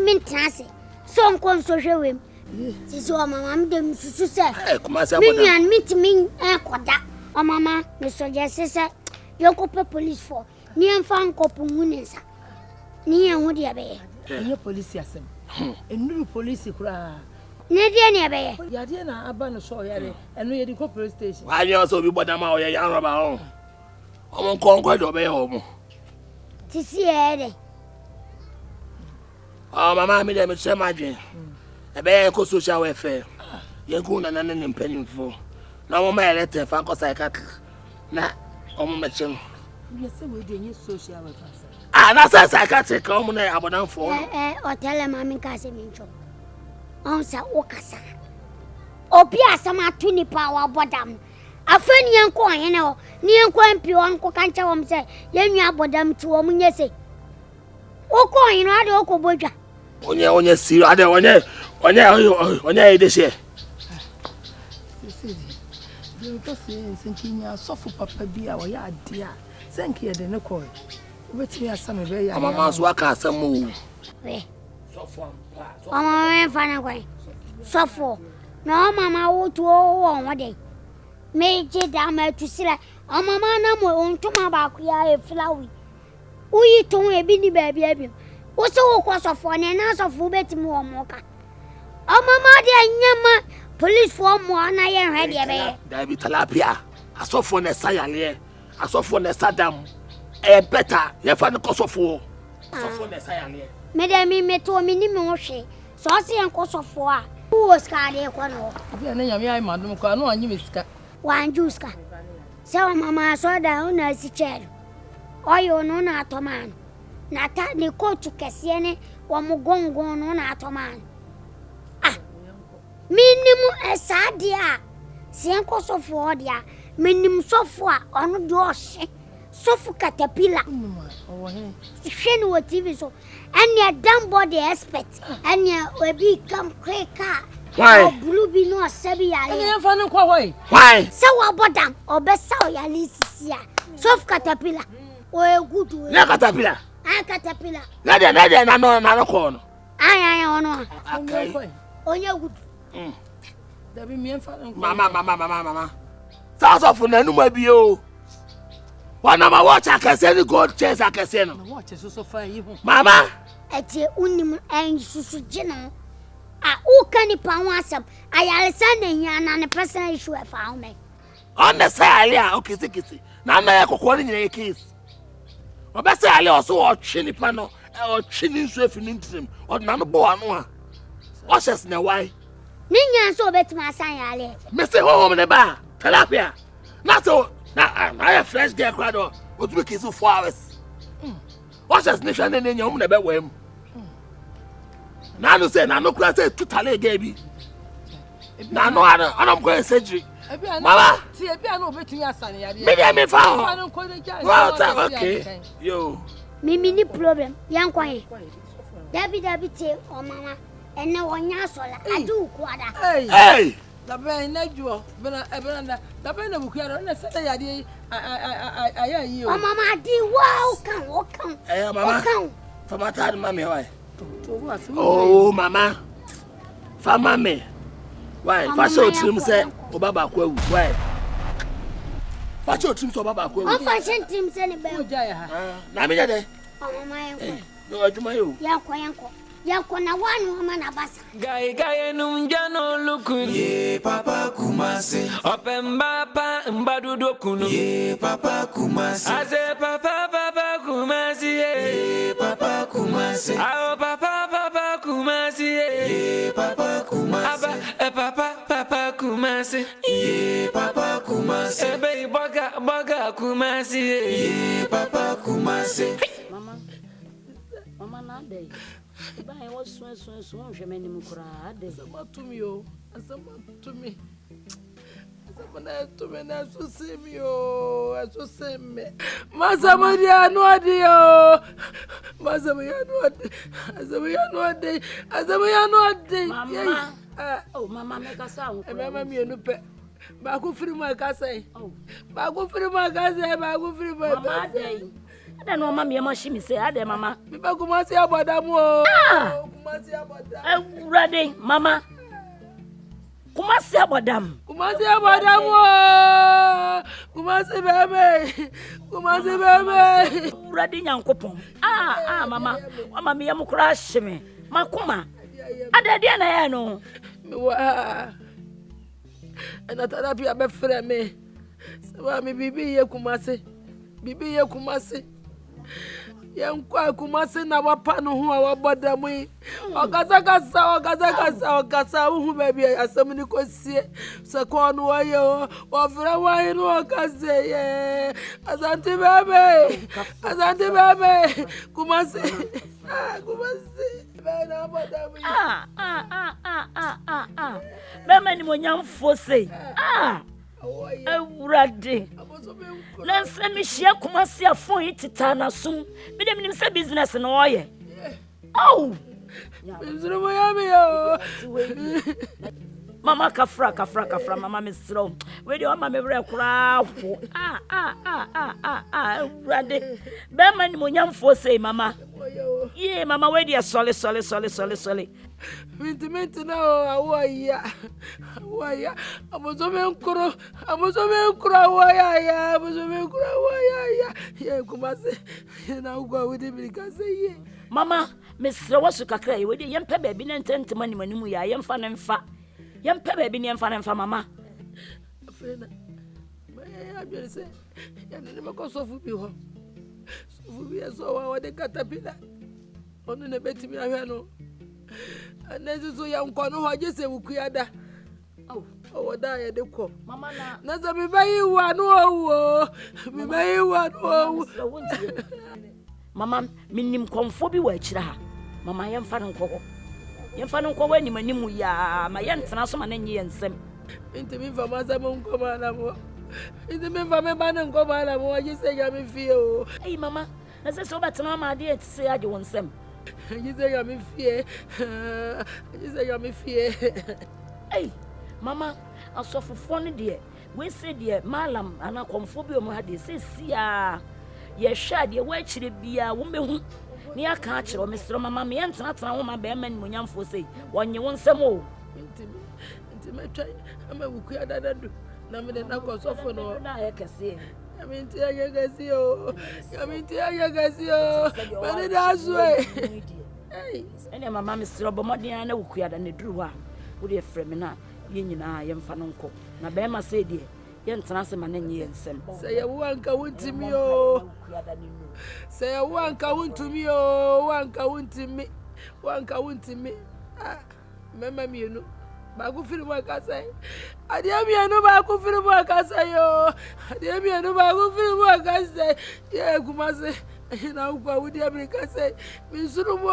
so on social him. This is all Mamma, them to say. Minian, meet me, Quada. Oh, Mama, Mr. Jessica, you go police for near found Copumunesa. Near Woody. Your police, yes, and new police cry. Near Bay. Yadiana, Abana saw Yari, and we had the corporate station. Why you also be Bodama or young about home? I won't conquer obey home. To see Eddie. Oh, Mamma, made them share my dream. A bear co social welfare. Young Goon and an penny for. No more letter, Fanco Psychiatric. Nah, oh, Machine. We say we dey social worker. Ah, na say psychiatric come na abodan for. OTEELE mami ka se mi ncho. On sa okasa. Obi asama tu ni pa wa bodam. Afeni enko ahene o. Ni enko mpi o anko kancha wom se yenwa abodam ti wo munye se. Oko ahene ade okobodwa. Onye siro ade onye edese. You to say senkinya sofu papa bia wo ya ade a. Senki ye de ne ko. Obetimi asame be ya. Mama so aka asam o. We. Sofu ampa. Mama me fana kwai. Sofu. No mama wo tu o won de. Meje da ma tu sira. O mama na mo ontuma ba ku ya e flawi. Uyi ton e bi ni ba bia bi. Wo se wo kwa sofu ne na sofu betimi wo mo ka. O mama de nyama police for mo na ye hwe de be. Da bi talapia. Asofo na sayale. Asofo na sadam. Better. Ye fa ne kosofo. Asofo na sayale. Me de mi to mi ni me wo hwe. So se en kosofo a. Wo ska de ko no. Bia na nyame ai madum ko anu anyi mesika. Wan juska. Se o mama so da una si chero. Oyo no na atoman. Na ta ni kotu kese ne wo mo gongon no na atoman. Ah. Minimum esadia. Se en kosofo dia. Minimum sofo a onu do ohye. Sofu caterpillar. Sheni wo TV so. Anya damn body expert. Anya we be come quicker. Why? Blue be no sabi ya. Anya fa no kwa hoy. Why? Se wa bodam obesa o ya lisisi a. Sofu caterpillar. O good we. Na caterpillar. Ah caterpillar. Na de na no ko no. Aya ono. Okay. Onye good. Da bi mi fa no. Mama. Sofu na nu ma bi o. Wana ma watch akase ni God chase akase no. Watch so fa yi hu. Mama. Eti unim en susu gino. A u kani pa ho asem. Ayale san na hia na ne personal issue e fa ho me. On the side a okisi. Na na yakokọ ni nyina case. Obese ale oso o twe nipa no. O twe ni nso afi ni ntrim. O na no bo anu a. O ses na why? Ni nya so betima asan yale. Me say ho me ne ba. Tilapia. Na so na I fresh girl crowd o to kiss 4 hours. What just nation na nya na be wam. Na no say na no kura say totally gabi. Na no I'm going surgery. Mama. See ebia na obetumi asane yade. Me dey me fa. Fa no ko de ja. Well, okay. Yo. Me ni problem. Yan kwan. Dabi te o mama. Ene wonya sola. Adu kwada. Hey. Da ben na juo. Bena da ben na bukuya na say yade aya yi o. O mama di wow kan. Eh mama. Fama ta mama why? To Oh mama. Fama me. Why? Fashion trim say obaba kwa wu. Why? Fashion trim so obaba kwa wu. O fashion trim say ne be. o ja ya ha. Na me jade. O mama yan ko. No aduma yo. Yan ko na wanu mama na basa. Gai numjano lukun. Ye papa Kumasi. Opemba pa mbadudo kunu. Ye papa Kumasi. Ase papa Kumasi. Ye papa Kumasi. Ao papa Kumasi. Ye papa Kumasi. Aba papa Kumasi. Ye papa Kumasi. Ebe boga Kumasi. Ye papa Kumasi. Mama na dey. Ba e wo so hwe mani mu kura ade. Asama to me o. Asama na to me na so semi o. Aso semi. Masama dia no ade o. Masama ya no ade. Mama. Oh mama me ka sa wo. E mama mi enu pe. Ba ko firi mu aka sai. Oh. Ba ko firi mu aka sai. Mama dey. Ada no mama me ma shi mi say ada mama. Me ba Kumasi aboda mu o. Kumasi aboda. Ready mama. Kumasi abodam. Kumasi aboda mu o. Kumasi bebe. Ready nyankopon. Mama. Mama me yam kura hye me. Makuma. Ada dia na ya no. Me wa. Ana therapy abefre me. Sama me bibi ye Kumasi. Yankwa Kumasi na wapano who are bodami. Okasa, who may be as somebody could see. Sakon wayo, or for a while, no Okase, Azanti Baby, Kumasi, Bema ni monyam fose. Awurade. Na se me hia Kumasi afon itita na sum. Me dem nim se business no oye. Au. Mama kafra mama mesro. We dey mama me bre kura ho. Awurade. Bema ni monyam fose mama. Ye mama we dey sole. Mintimenti na awaya. Amozomen kuro awaya. Ye Kumasi na ugwa we dey bilika say ye. Mama, Miss Rosu kakra we dey yempa baabi na ntente mani manimu ya yemfa ne mfa. Yempa baabi ne yemfa ne mfa mama. Afena. Ma ya say ya ne makosofu bi ho. Sofu bi so wa de katapila. Onu ne betimi ahwe no. Anezu ya nkono ho je se wukuyada. Oh, da ya de ko. Mama na za mi bayi wa no wo. Mi bayi wa no. Mama, minim komfo bi wa akira ha. Mama yemfa ne nkoko. Yemfa ne nkoko ani manimu ya, ma yentena so ma na nyi yensem. Intimi fa ma za mo nkoma na mo. Intimi fa me ba ne nkoma na mo, je se ya mi fie o. Hey mama, na se so betena ma de etise age wonsem. Je se ya mi fie. Hey, mama, asofofo ne de, we se de malam ana komfo bi o mo ha de se sia. Ye hwa de wa akire bia wo mehu ne aka akire o mesro mama me yentena tena wo ma be ma ni monyamfo sei wonye wonsem o. Intimi twai ama wuku adadadu na me de na kosofo no na ye kese. Yaminti ayagasi o. Bani da suwe. Hey, ene mama mesro bo modin na wuku ada ne duru ha wo de frem na ye nyina yemfa no nko na be ma sei de yentena se ma na nyi yensem. Say ya wanka wuntimi o. Say ya wanka wuntumi o. Wanka wuntimi. Mama mienu. Ba ku firi mo akasa. Ade mienu ba ku firi mo akasa yo. Ade mienu ba ku firi mo akasa. Ye Kumasi na ukwa wudi America say. Minsurumo.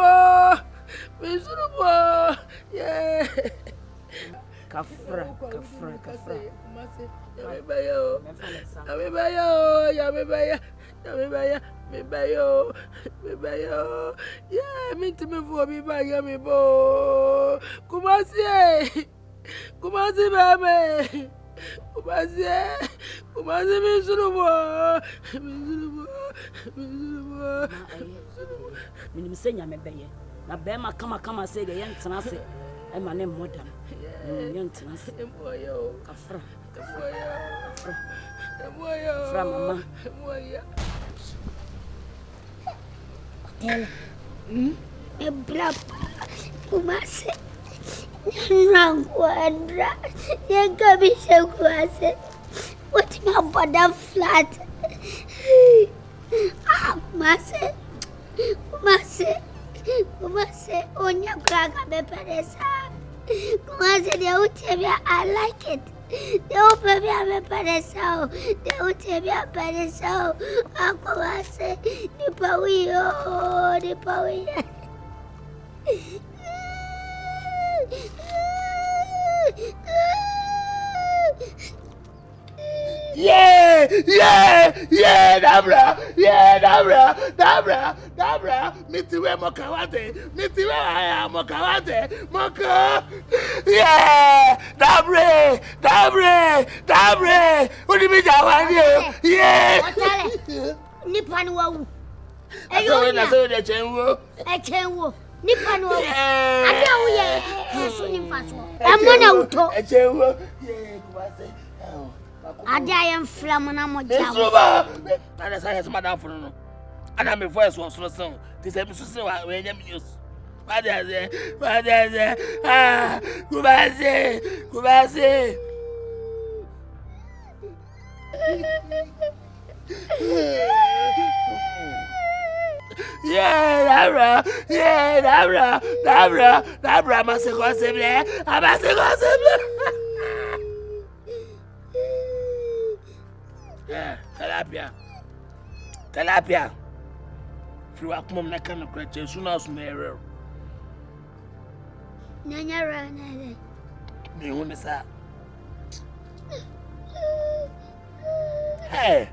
Yeah. Kafra. Kumasi. Mebayo. Yeah, minti me vo mi ba ya me bo. Kumasi baby. Kumasi minsurumo. Minim senya mebeye. Na be ma kama say de yentena se. E ma ne modern. Yentena se. Kafra. Fra mama. Ebra Kumasi Nangwadra Yankabisha Kumasi what my bottom flat Kumasi Onya Kraga Beperesa Kumasi de Utebia I like it. The open me a peresao, the Utebia peresao, Kumasi, the Pawi. Yeah, Dabra. Mitiwe mokawate. Moko. Yeah, Dabre. Udi mi jawani. Yeah. Nipan wawu. Na so de chenwo. Nipan wawu. Ade awuye. So ni mfaso. Amona uto. Chenwo. Yeah, Kumasi. Ade ayem flam na mo jawo. Soba. Ana sa yes madam funu no. Ana me voice was so song. Ti say me so say wa enya news. Kumasi. Yeah, Dabra, Massive. Yeah, Tilapia. Through a mum, I can't crack as soon as nearer. Nanya, Me who is that? Hey.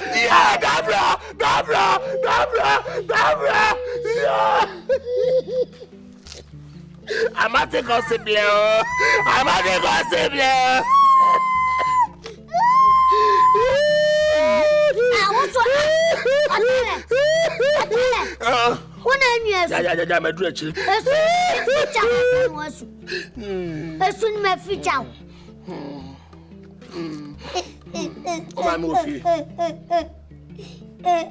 Yeah, Dabra. Yeah. I'm at the gossip. I'm a dretch. As soon my future. I'm moving. Hey,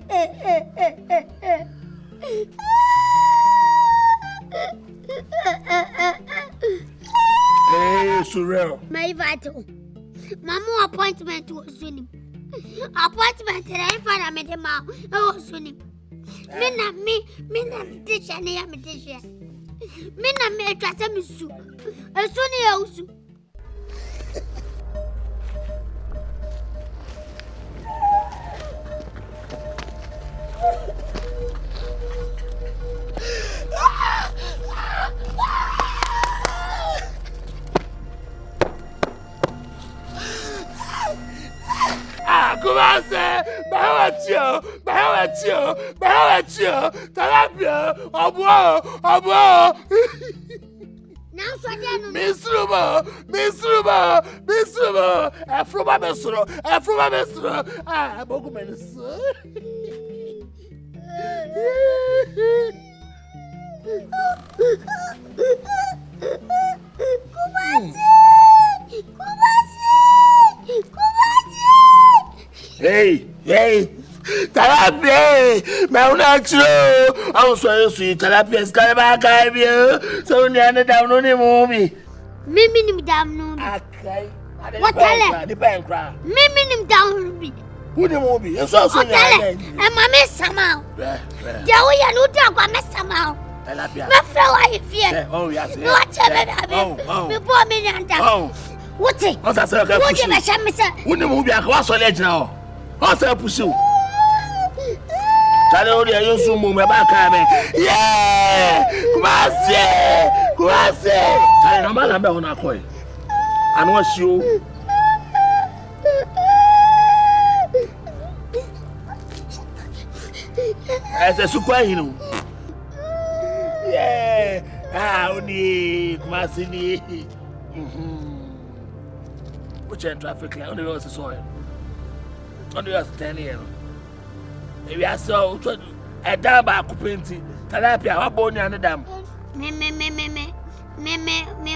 Surreal. My vital. Mamma appointment was soon. Appointment and I found I made him out. Oh, soon. Mina, dish and I am a dish. Mina made a soup. As soon as you. Kumasi, Bahawatio, Talapia, Obo. Now, so then, Miss Ruba, Afroba Mesro. Ah, Bogumenis. Hey, Talapia, Maunacho. I was so sweet, Talapia's Calabacabia, so near the down on the movie. Mimim down no. What tell the bank cry. Mimim down me. Who the movie? It's also and my miss somehow. Joey and Uta, I miss somehow. Talapia. My fellow, I fear. Oh, yes. What before me and what's it? What's that? What did I say, Mister? Who the movie? I was so late now. What's that? Pursue. Tell you, you soon move back. Yeah, Kumasi. Tell you, I'm on a coin. And what's you? As a super, you know. Yeah, only Kumasi. Which end traffic light? Only was the soil. Only was 10 years. Maybe I saw a dam back painting. Talapia, what bone and a dam? Me,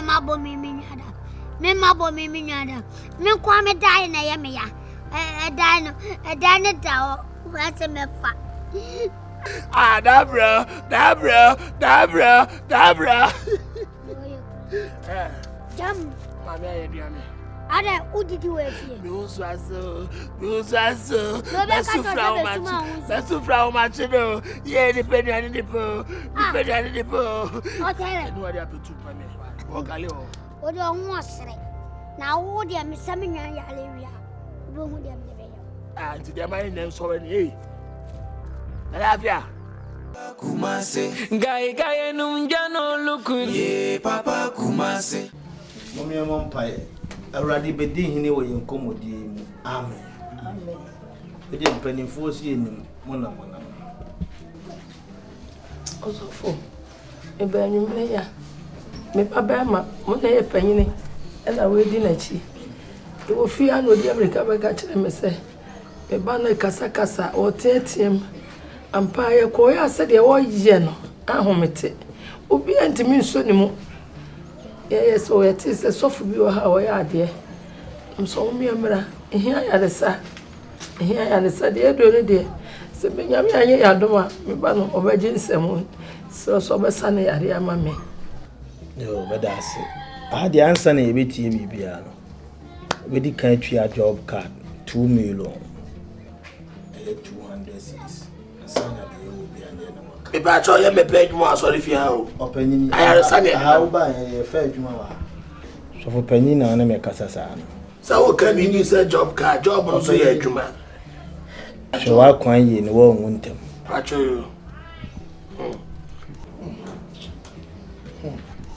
my boy, me, Kwame dying, I am ya. A dino, what's a mefa? Ah, Dabra. Jam, Mamma, Ada, who did you wait here? That's Frau Machino. Yeah, depending on the poor. What do I want to say? Now, what do you miss? Some in your area. And to my name, so any. Alafia. Kumasi. Guy, no, Jano, look. Yeah, Papa Kumasi. Mommy, Pie. Already bedin hini wo yenkomodi mu. Amen. We dey penifo si enim mona. Osofo. Ebe anyumle ya. Me baba ma mo na ye panyini. E na we di na chi. E wo fi anu di America be ga kire me se. Me ba na kasa o tetiem. Ampa ye ko ya se de wo ye no. Ahomete. Obi antimi nso ni mu. Yes, so it is a soft view how I are, dear. I'm so memra. Here I said, dear, do dear. So, Benjamin, I don't want me, but no obedience. So, by Sunday, I am mammy. No, but that's it. I had the answer in a bit, piano. With the country job card, 2 million. 200. 500 cities. Sana de will be an enemy. If I try to pay more, sorry if you have. Opening. I understand it. How by a fair Juma. So for penny na na me kasa sana. So what can you use a job card? Job on say Juma. So I kwan ye no won ntem. Pacho.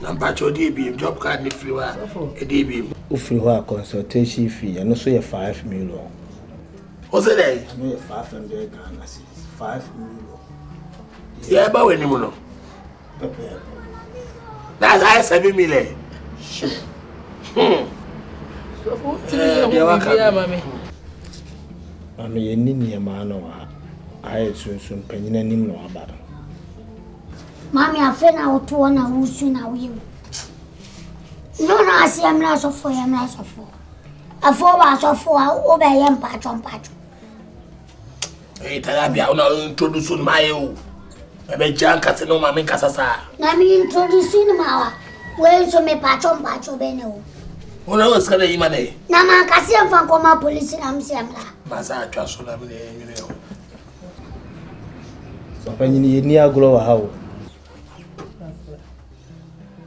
Nampacho DB job card ni free wa. DB. Ufiri ho a consultation fee and so ye 5 million. What's it there? No 500 Ghana cedis. 5 million. Yeah, but when you know. That's high 7 million. So what mommy? Mami ye ni niema no a aye sunsun panyina nim no abara. Mami afe na oto na wusu na wiu. No na asi amra sofo ya amra sofo. Afo ba sofo a obe ye mpacho. Eh tarabia una introduce my you. Ebe janka se no mami kasasa. Na mi introduce ni mawa. We so me pacho bene o. Una oskana imane. Na man kasi amfa koma police na msi amra. Masa atwa so na me nyine o. So panyini ye ni agro wa hawo.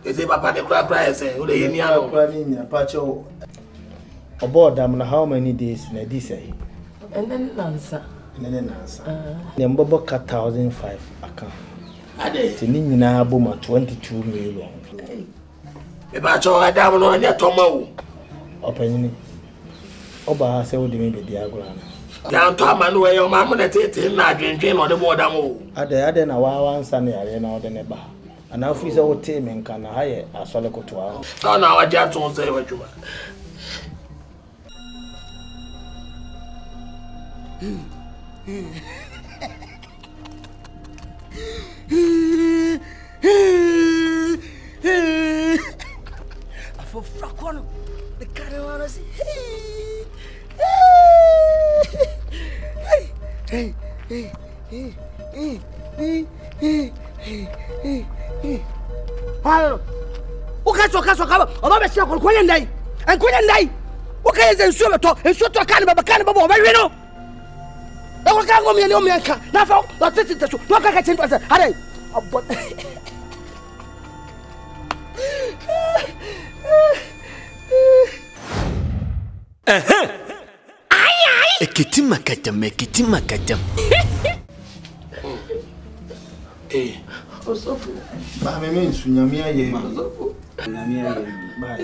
Ese papa de kra ese o de ye ni alo. Kra ni nyina pacho. About them na how many days na this say? And then answer. Ne mbobo ka 1,500 account. Ade. Tini nyina bo ma 22 million. E ba cho adam no anya toma o. Opanyini. Oba se wo de me be di agora na. Ya to amanu we yo ma mo na tete na adwendwen no de bo dam o. Ade na wa ansa na yare na ode ne ba. Ana afi se wo te me nka na haye asole kotoa. So na wa ja to se wadwuma. For Fracono, the Caravana say, Hello. Okay, so come. I'm not sure. Queen day. And Queen day. Okay, is in Subato, and so to Canada, Canada, very no. I will come me and America. Now, not this is the truth. Look, I can tell you. Hurry. Ekiti makadam. Eh. Osofu. Ba me me nsunyame aye. Osofu. Nyame aye. Ba.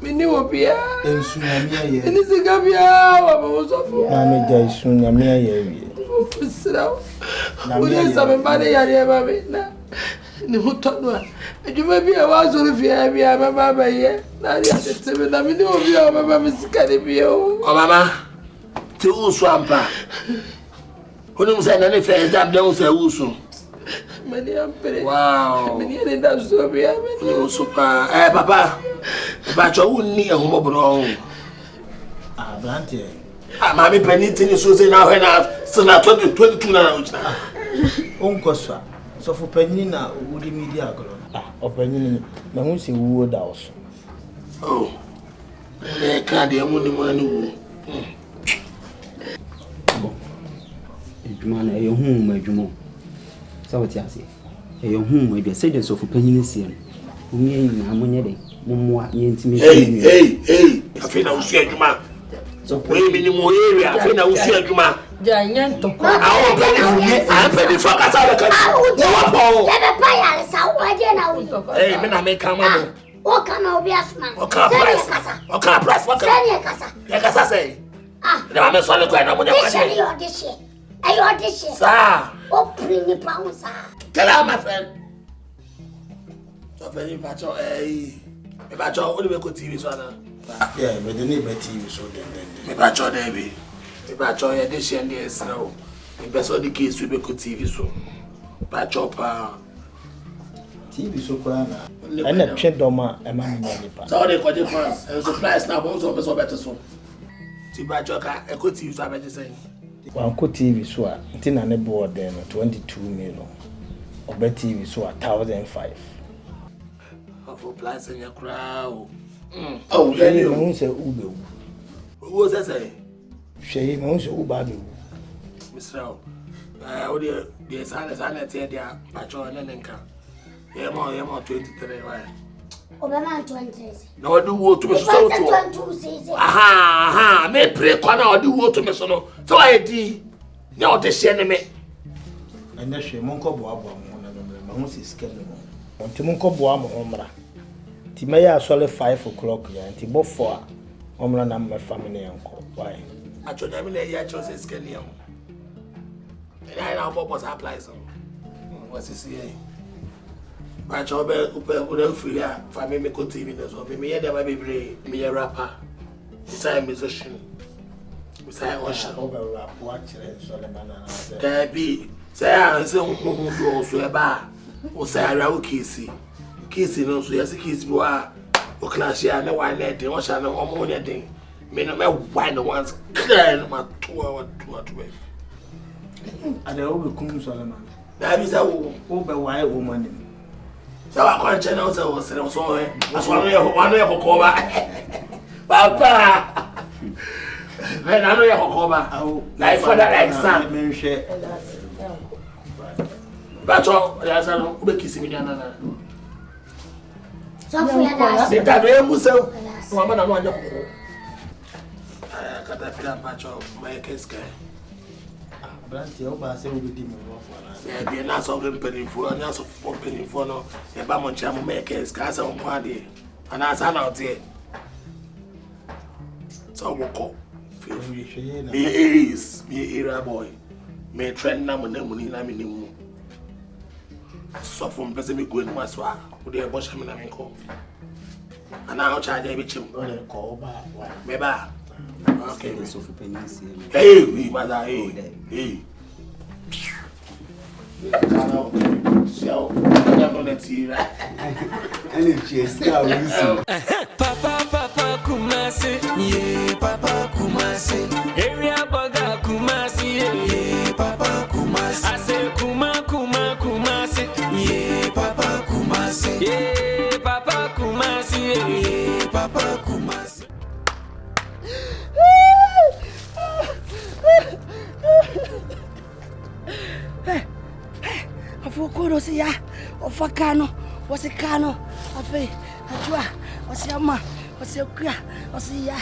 Mini wopia. Nsunyame aye. Ni sigabia wa Osofu. Na me ja nsunyame aye wi. Ofusira. Uli sabe mane yare ba me na. Ni hutonu a. Ejuma bi e wa so rufia bi a baba ye. Na ri atete na mini wopia baba me sikane bi o. O mama. Ti usu ampa. Honum say na ne first dab dem say usu. Mani ampere. Wow. Mani ene da so bi a me. Usu pa. Papa. Ba cho wonni ehumobro. Ah, Blanty. Ah, mami peniti ni so say na hwe na sina 22 na uchina. Onkoswa. So for penny na wudi media agro. Ah, opanyini na hu se wuo da oso. Oh. Le ka de mu ni mu na ni wu. Edwuma na ye hu ma edwuma. Sa woti ase. Ye hu ma edwa se de so for penny sie no. Umi na mo nye de. Momwa ye ntimi. Hey. Afi na usu edwuma. So we minimum area afi na usu edwuma. Ja nyanto ko. Awo pedi fumi, a pedi fa kasa le kan. Wa po. Ebe pa ya sa wo je na wo. Hey, me na me kan ma mo. O kana obi asma. O kan price. O kan price. Sani kasa. Ya kasa say. Ah. Na me so le ko na mo de kwa. This year. Sa. O prini pa un sa. Tell her, my friend. So very much me ba cho only be ko TV so na. Yeah, but the neighbor TV so then. Me ba cho dey be. Me ba cho ye dey share dey slow. Me be so the case we be ko TV so. Ba cho pa. TV so kwa na. Ana twe doma e ma me nipa. So they call difference. And surprise now but so be so better so. Ti ba cho ka e ko TV so be say. Wan ko TV so a ntina ne board no 22 million. Oba TV so a 1,500. Of plus in your crowd. Oh, then you won't say Ube. Who was that say? She won't say Ubabu. Mr. Oh, dear son, I tell you, I join an income. You're more 23, right? Obama 20. No, I do want to be so. Aha, may pray, corner, do want to be so. So I did. No, this enemy. And that's a monko boab, my house is scaling. On Timonko boam omra. Timaya solid 5 o'clock, and Tibo 4. Omra number family uncle. Why? I told them I chose a skinny. And I know what was applied. What's this here? But I'll be open free for me, continue as well. Me, there might be me a rapper, beside musician, beside ocean. Over rap, watch it, Solomon. There be, say, I say, who goes to a bar, or say, I will kiss no, so yes, a kiss, you are, or class, yeah, no one let the ocean or ammonia thing. Me no matter why no one's clear my 2 hours to wait. And the old Kum Solomon. That is a over wire woman. So I can't channel so sorry. That's one of cover. Papa. When I know your cover, like for that exam. But all there's a big kissing me. So for that. Sit down, Musso. Woman, I want your. I got that plan patch of my case. Branty Oba say we be me for be na so penny for na so for penny for no e ba mo ncha mo make ska sa on kwa de ana sa na ote so wo ko feel free me is me era boy me trend na mo na mu ni na me ni mu so from person me go ni maso a wo de e bo sha me na me ko ana o charge e bi chim o de ko ba wa me ba. Okay, so for pennies. Hey, we mother, hey. So, I'm gonna see that. And she's now Papa Kumasi, yeah, Papa Kumasi. Area Baga Kumasi, yeah, Papa Kumasi. I say Kumasi, yeah, Papa Kumasi, yeah, Papa Kumasi, yeah, Papa Kumasi. Afukuro siya, ofakano, wasikano, afe, ajua, wasiama, wasiokria, wasiya,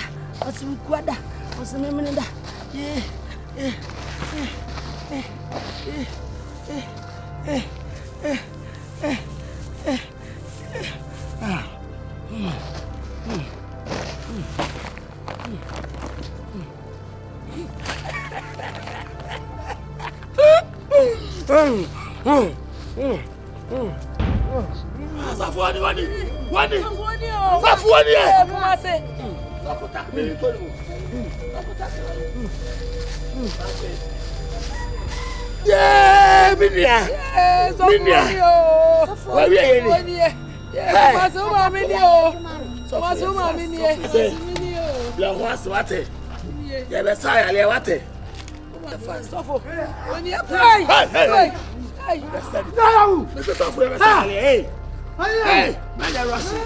wasimkwada, wasimemenda. Safuani. Yeah, Minia. Where are you? Masuma Minia. La was what? Yeah, the sire, what? When you play. Hey, man, Rossi.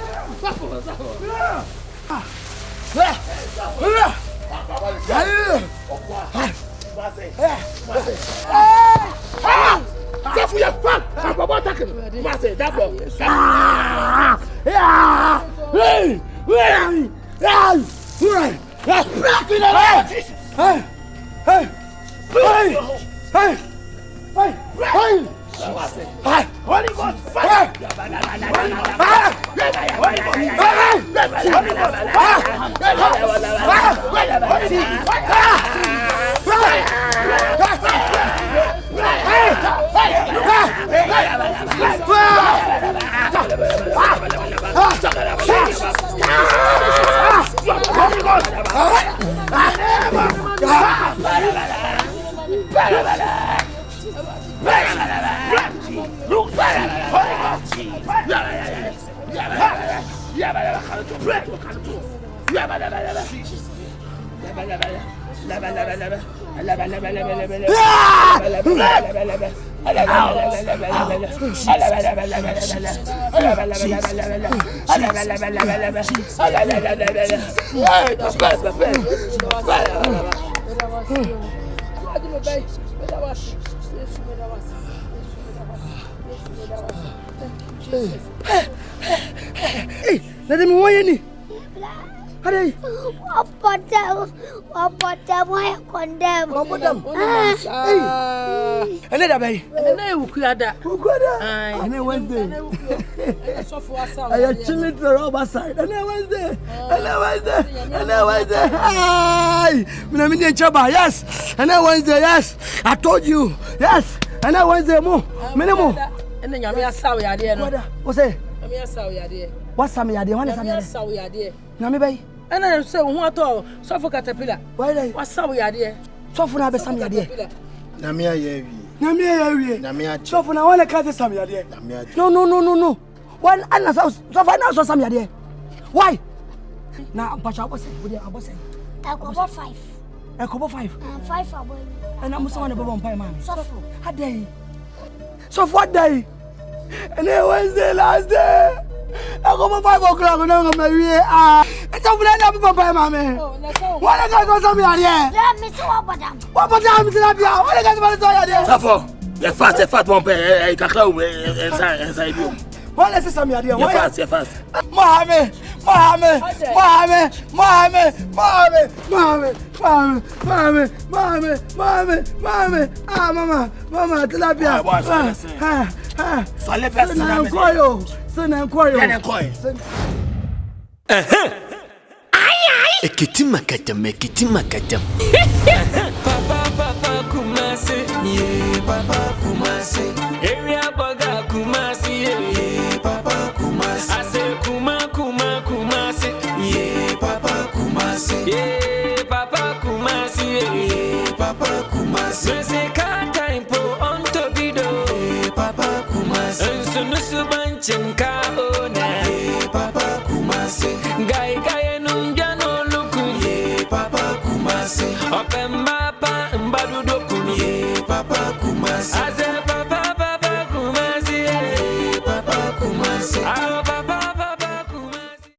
Holy God, fire! Hey, let me why any? Hurry. What them, why condemn? Hey, another bay. And then we could that. And then Wednesday. I am chilling to the rubber side. And then Wednesday. Hey, Minamini Chaba, yes. And then Wednesday, yes. I told you, yes. And then Wednesday, more. Minimum. And then you're sorry, idea. What's it? I'm sorry, idea. What's some idea? One is I'm sorry, idea. Nami bay. And then say, what all? So for caterpillar. Why? What's sorry, idea? So for now, be some idea. Namia yevi. Namia. So for now, I can't say some idea. No. One and so for now, so some idea. Why? Now, but I was saying. I cover 5. I cover 5. 5 are boy. And I'm someone above pie man. So for a day. So what day? And then Wednesday last day. I go for 5 o'clock and I'm it's a plan up by mammy. What I got was something here. Let me see what them. What about them? What I got was here. Suffer. You're fat one pair. You can close inside you. What is some idea? You're fast. Mohammed. Ah, mama, tilapia. Ekiti Papa Kumasi, yeah, Papa Kumasi. Area Baga Kumasi, yeah, Papa Kumasi. I say Kumasi, yeah, Papa Kumasi. Yeah, Papa Kumasi, yeah, Papa Kumasi. Say time po on Tobido, yeah, Papa Kumasi. And so no subanchin ka ona, yeah, Papa Kumasi. Guy no jano look, yeah, Papa Kumasi. Up and mapa and badudo